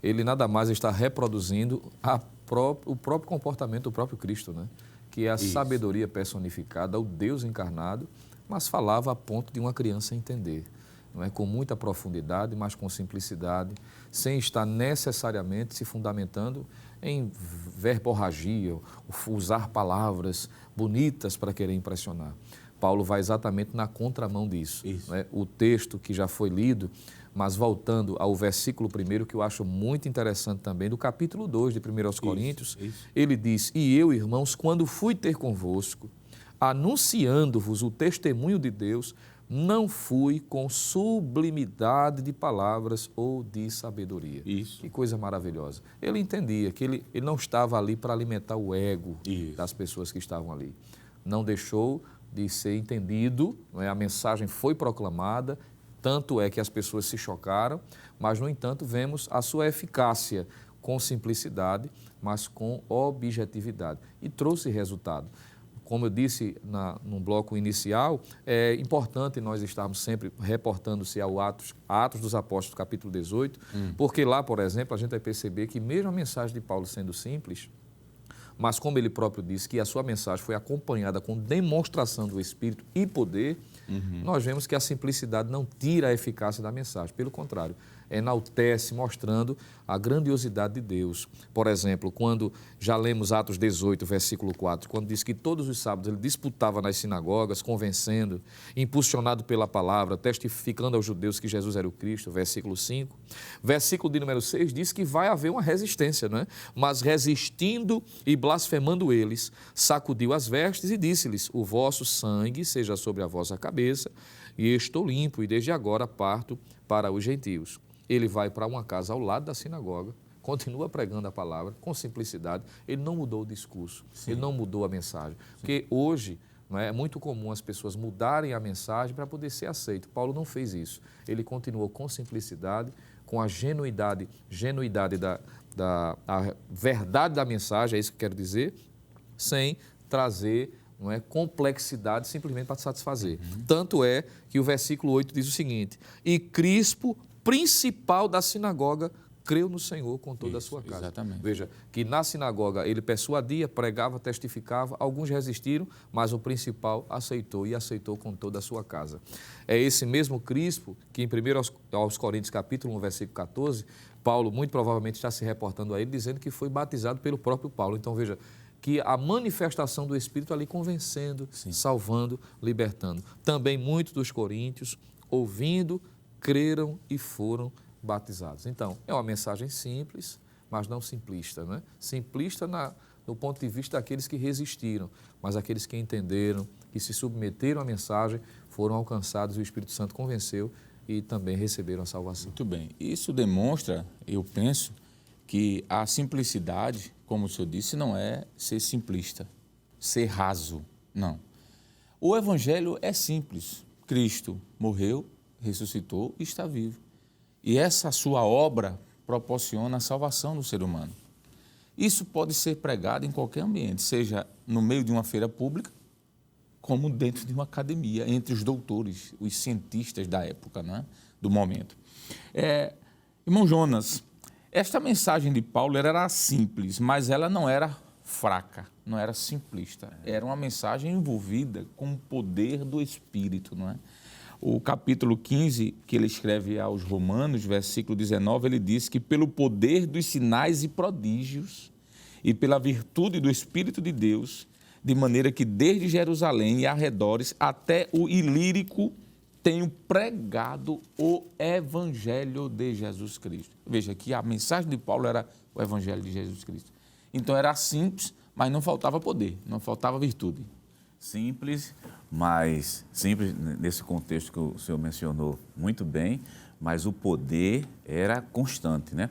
Ele nada mais está reproduzindo o próprio comportamento do próprio Cristo, né? Que é a sabedoria personificada, o Deus encarnado, mas falava a ponto de uma criança entender. Não é? Com muita profundidade, mas com simplicidade, sem estar necessariamente se fundamentando em verborragia, usar palavras bonitas para querer impressionar. Paulo vai exatamente na contramão disso. Não é? O texto que já foi lido, mas voltando ao versículo 1, que eu acho muito interessante também, do capítulo 2 de 1 Coríntios, ele diz, e eu, irmãos, quando fui ter convosco, anunciando-vos o testemunho de Deus, não fui com sublimidade de palavras ou de sabedoria. Que coisa maravilhosa. Ele entendia que ele não estava ali para alimentar o ego das pessoas que estavam ali. Não deixou de ser entendido, não é? A mensagem foi proclamada, tanto é que as pessoas se chocaram, mas, no entanto, vemos a sua eficácia com simplicidade, mas com objetividade. E trouxe resultado. Como eu disse no bloco inicial, é importante nós estarmos sempre reportando-se ao Atos dos Apóstolos, capítulo 18, porque lá, por exemplo, a gente vai perceber que mesmo a mensagem de Paulo sendo simples, mas como ele próprio disse que a sua mensagem foi acompanhada com demonstração do Espírito e poder, nós vemos que a simplicidade não tira a eficácia da mensagem, pelo contrário, enaltece, mostrando a grandiosidade de Deus. Por exemplo, quando já lemos Atos 18, versículo 4, quando diz que todos os sábados ele disputava nas sinagogas, convencendo, impulsionado pela palavra, testificando aos judeus que Jesus era o Cristo, versículo 5. Versículo de número 6 diz que vai haver uma resistência, não é? Mas resistindo e blasfemando eles, sacudiu as vestes e disse-lhes: o vosso sangue seja sobre a vossa cabeça, e estou limpo, e desde agora parto para os gentios. Ele vai para uma casa ao lado da sinagoga, continua pregando a palavra com simplicidade, ele não mudou o discurso, ele não mudou a mensagem. Porque hoje não é muito comum as pessoas mudarem a mensagem para poder ser aceito. Paulo não fez isso. Ele continuou com simplicidade, com a genuidade a verdade da mensagem, é isso que eu quero dizer, sem trazer complexidade simplesmente para satisfazer. Tanto é que o versículo 8 diz o seguinte: e Crispo, principal da sinagoga, creu no Senhor com toda a sua casa. Exatamente. Veja, que na sinagoga ele persuadia, pregava, testificava, alguns resistiram, mas o principal aceitou e aceitou com toda a sua casa. É esse mesmo Crispo que em 1 aos Coríntios, capítulo 1, versículo 14, Paulo muito provavelmente está se reportando a ele, dizendo que foi batizado pelo próprio Paulo. Então veja, que a manifestação do Espírito ali convencendo, salvando, libertando. Também muitos dos coríntios, ouvindo, creram e foram batizados. Então, é uma mensagem simples, mas não simplista, né? Simplista no ponto de vista daqueles que resistiram, mas aqueles que entenderam, que se submeteram à mensagem, foram alcançados e o Espírito Santo convenceu e também receberam a salvação. Muito bem. Isso demonstra, eu penso, que a simplicidade, como o senhor disse, não é ser simplista, ser raso, não. O Evangelho é simples. Cristo morreu, ressuscitou e está vivo. E essa sua obra proporciona a salvação do ser humano. Isso pode ser pregado em qualquer ambiente, seja no meio de uma feira pública, como dentro de uma academia, entre os doutores, os cientistas da época, não é? Do momento. Irmão Jonas, esta mensagem de Paulo era simples, mas ela não era fraca, não era simplista. Era uma mensagem envolvida com o poder do Espírito, não é? O capítulo 15, que ele escreve aos Romanos, versículo 19, ele diz que pelo poder dos sinais e prodígios e pela virtude do Espírito de Deus, de maneira que desde Jerusalém e arredores até o Ilírico tenho pregado o Evangelho de Jesus Cristo. Veja que a mensagem de Paulo era o Evangelho de Jesus Cristo. Então era simples, mas não faltava poder, não faltava virtude. Simples, mas simples nesse contexto que o senhor mencionou muito bem, mas o poder era constante, né?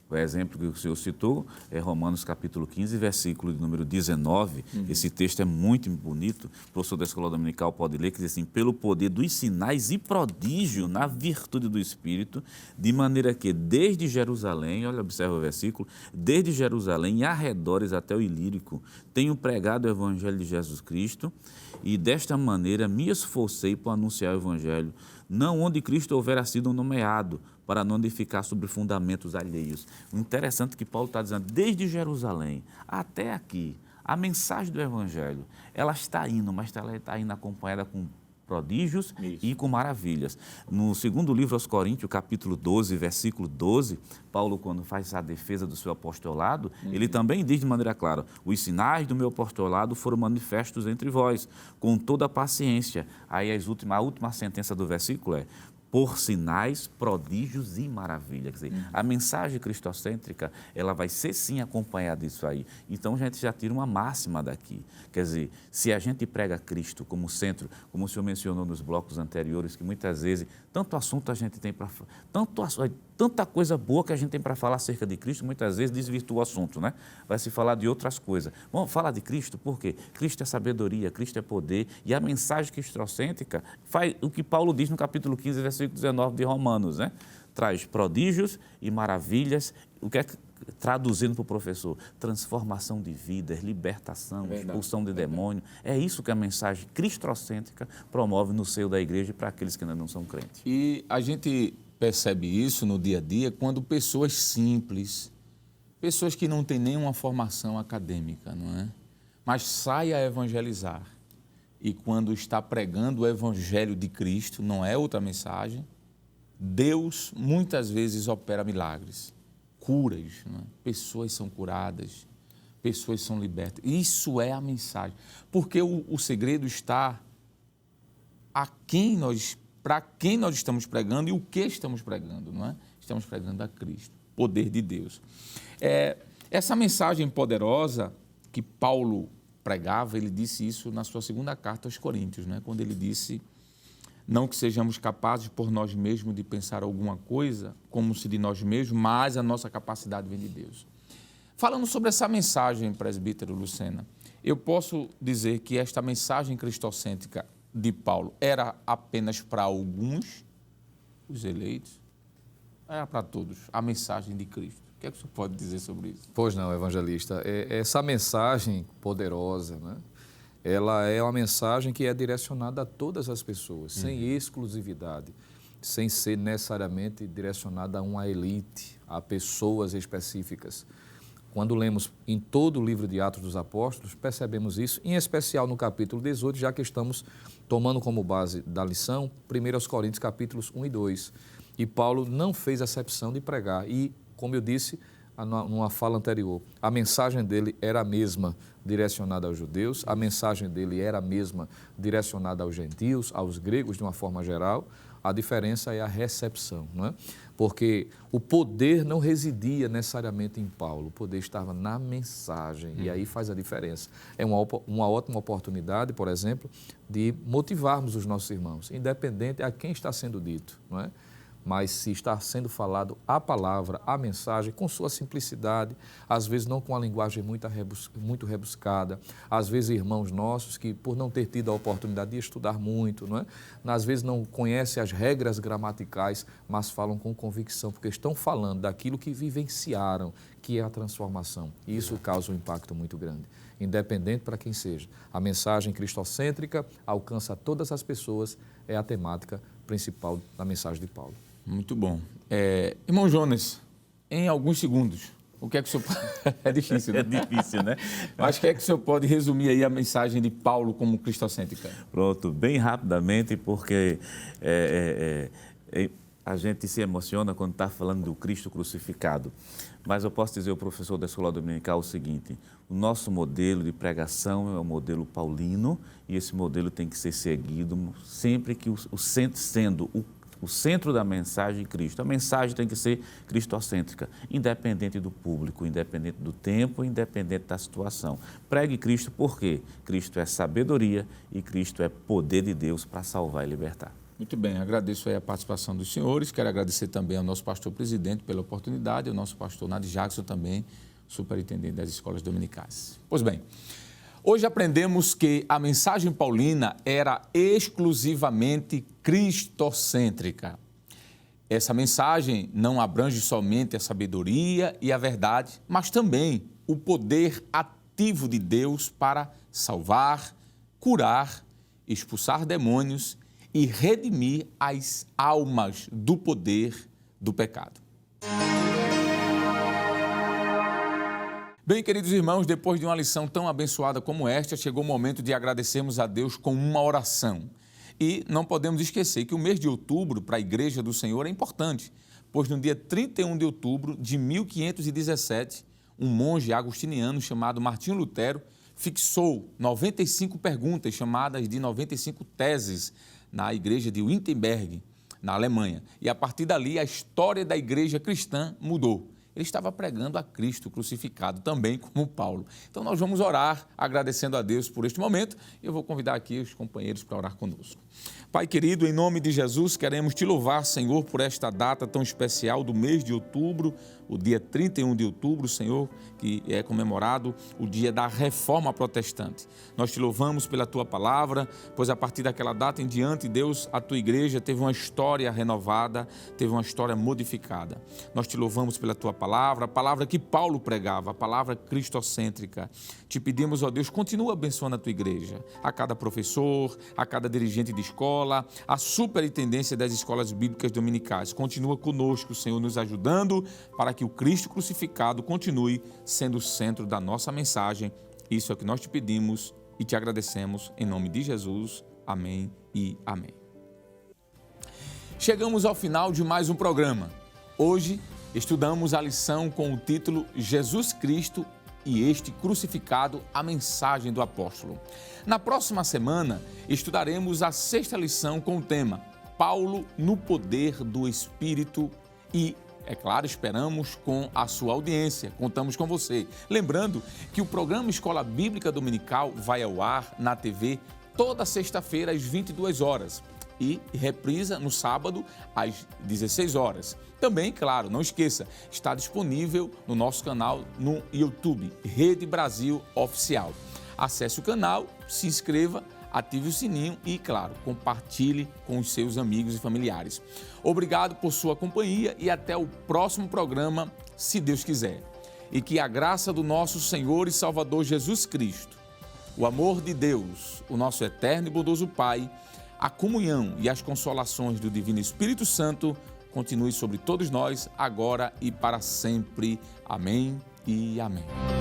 O exemplo que o senhor citou é Romanos capítulo 15, versículo de número 19. Esse texto é muito bonito. O professor da Escola Dominical pode ler, que diz assim: pelo poder dos sinais e prodígio na virtude do Espírito, de maneira que desde Jerusalém, olha, observa o versículo, desde Jerusalém e arredores até o Ilírico, tenho pregado o Evangelho de Jesus Cristo e desta maneira me esforcei por anunciar o Evangelho, não onde Cristo houvera sido nomeado, para não edificar sobre fundamentos alheios. O interessante é que Paulo está dizendo, desde Jerusalém até aqui, a mensagem do Evangelho, ela está indo, mas ela está indo acompanhada com prodígios e com maravilhas. No segundo livro aos Coríntios, capítulo 12, versículo 12, Paulo, quando faz a defesa do seu apostolado, ele também diz de maneira clara: os sinais do meu apostolado foram manifestos entre vós, com toda a paciência. Aí a última sentença do versículo é: por sinais, prodígios e maravilhas. Quer dizer, a mensagem cristocêntrica, ela vai ser sim acompanhada disso aí. Então, a gente já tira uma máxima daqui. Quer dizer, se a gente prega Cristo como centro, como o senhor mencionou nos blocos anteriores, que muitas vezes, tanto assunto a gente tem para tanta coisa boa que a gente tem para falar acerca de Cristo, muitas vezes desvirtua o assunto, né? Vai se falar de outras coisas. Vamos falar de Cristo, por quê? Cristo é sabedoria, Cristo é poder, e a mensagem cristocêntrica faz o que Paulo diz no capítulo 15, versículo 19 de Romanos, né? Traz prodígios e maravilhas. O que é que, traduzindo para o professor, transformação de vidas, libertação, expulsão de demônio. É isso que a mensagem cristocêntrica promove no seio da igreja para aqueles que ainda não são crentes. E a gente percebe isso no dia a dia quando pessoas simples, pessoas que não têm nenhuma formação acadêmica, não é? Mas saem a evangelizar. E quando está pregando o Evangelho de Cristo, não é outra mensagem, Deus muitas vezes opera milagres, curas, né? Pessoas são curadas, pessoas são libertas. Isso é a mensagem, porque o segredo está para quem nós estamos pregando e o que estamos pregando, não é? Estamos pregando a Cristo, poder de Deus. Essa mensagem poderosa que Paulo pregava, ele disse isso na sua segunda carta aos Coríntios, né? Quando ele disse: não que sejamos capazes por nós mesmos de pensar alguma coisa, como se de nós mesmos, mas a nossa capacidade vem de Deus. Falando sobre essa mensagem, presbítero Lucena, eu posso dizer que esta mensagem cristocêntrica de Paulo era apenas para alguns, os eleitos, era para todos, a mensagem de Cristo. O que é que o senhor pode dizer sobre isso? Pois não, evangelista. Essa mensagem poderosa, né? Ela é uma mensagem que é direcionada a todas as pessoas, sem exclusividade, sem ser necessariamente direcionada a uma elite, a pessoas específicas. Quando lemos em todo o livro de Atos dos Apóstolos, percebemos isso, em especial no capítulo 18, já que estamos tomando como base da lição 1 Coríntios capítulos 1 e 2. E Paulo não fez acepção de pregar e, como eu disse numa fala anterior, a mensagem dele era a mesma direcionada aos judeus, a mensagem dele era a mesma direcionada aos gentios, aos gregos de uma forma geral. A diferença é a recepção, não é? Porque o poder não residia necessariamente em Paulo, o poder estava na mensagem, e aí faz a diferença. É uma ótima oportunidade, por exemplo, de motivarmos os nossos irmãos, independente a quem está sendo dito, não é? Mas se está sendo falado a palavra, a mensagem, com sua simplicidade, às vezes não com a linguagem muito rebuscada, às vezes irmãos nossos que, por não ter tido a oportunidade de estudar muito, não é? Às vezes não conhecem as regras gramaticais, mas falam com convicção, porque estão falando daquilo que vivenciaram, que é a transformação. E isso causa um impacto muito grande, independente para quem seja. A mensagem cristocêntrica alcança todas as pessoas, é a temática principal da mensagem de Paulo. Muito bom. Irmão Jonas, em alguns segundos, o que é que o senhor... É difícil, né? É difícil, né? Mas o que é que o senhor pode resumir aí a mensagem de Paulo como cristocêntrica? Pronto, bem rapidamente, porque a gente se emociona quando está falando do Cristo crucificado. Mas eu posso dizer ao professor da Escola Dominical o seguinte: o nosso modelo de pregação é o modelo paulino e esse modelo tem que ser seguido sempre que sendo o centro da mensagem Cristo. A mensagem tem que ser cristocêntrica, independente do público, independente do tempo, independente da situação. Pregue Cristo porque Cristo é sabedoria e Cristo é poder de Deus para salvar e libertar. Muito bem, agradeço aí a participação dos senhores, quero agradecer também ao nosso pastor presidente pela oportunidade, ao nosso pastor Nadir Jackson também, superintendente das escolas dominicais. Pois bem, hoje aprendemos que a mensagem paulina era exclusivamente cristocêntrica. Essa mensagem não abrange somente a sabedoria e a verdade, mas também o poder ativo de Deus para salvar, curar, expulsar demônios e redimir as almas do poder do pecado. Bem, queridos irmãos, depois de uma lição tão abençoada como esta, chegou o momento de agradecermos a Deus com uma oração. E não podemos esquecer que o mês de outubro para a Igreja do Senhor é importante, pois no dia 31 de outubro de 1517, um monge agostiniano chamado Martinho Lutero fixou 95 perguntas chamadas de 95 teses na igreja de Wittenberg, na Alemanha. E a partir dali, a história da igreja cristã mudou. Ele estava pregando a Cristo crucificado, também como Paulo. Então, nós vamos orar, agradecendo a Deus por este momento. E eu vou convidar aqui os companheiros para orar conosco. Pai querido, em nome de Jesus, queremos te louvar, Senhor, por esta data tão especial do mês de outubro, o dia 31 de outubro, Senhor, que é comemorado o dia da Reforma Protestante. Nós te louvamos pela tua palavra, pois a partir daquela data em diante, Deus, a tua igreja teve uma história renovada, teve uma história modificada. Nós te louvamos pela tua palavra, a palavra que Paulo pregava, a palavra cristocêntrica. Te pedimos, ó Deus, continua abençoando a tua igreja, a cada professor, a cada dirigente de escola, a superintendência das escolas bíblicas dominicais. Continua conosco, Senhor, nos ajudando para que o Cristo crucificado continue sendo o centro da nossa mensagem. Isso é o que nós te pedimos e te agradecemos em nome de Jesus. Amém e amém. Chegamos ao final de mais um programa. Hoje estudamos a lição com o título Jesus Cristo e este crucificado, a mensagem do apóstolo. Na próxima semana estudaremos a 6ª lição com o tema Paulo no poder do Espírito e, é claro, esperamos com a sua audiência, contamos com você. Lembrando que o programa Escola Bíblica Dominical vai ao ar na TV toda sexta-feira às 22 horas e reprisa no sábado às 16 horas. Também, claro, não esqueça, está disponível no nosso canal no YouTube, Rede Brasil Oficial. Acesse o canal, se inscreva, ative o sininho e, claro, compartilhe com os seus amigos e familiares. Obrigado por sua companhia e até o próximo programa, se Deus quiser. E que a graça do nosso Senhor e Salvador Jesus Cristo, o amor de Deus, o nosso eterno e bondoso Pai, a comunhão e as consolações do Divino Espírito Santo continue sobre todos nós, agora e para sempre. Amém e amém.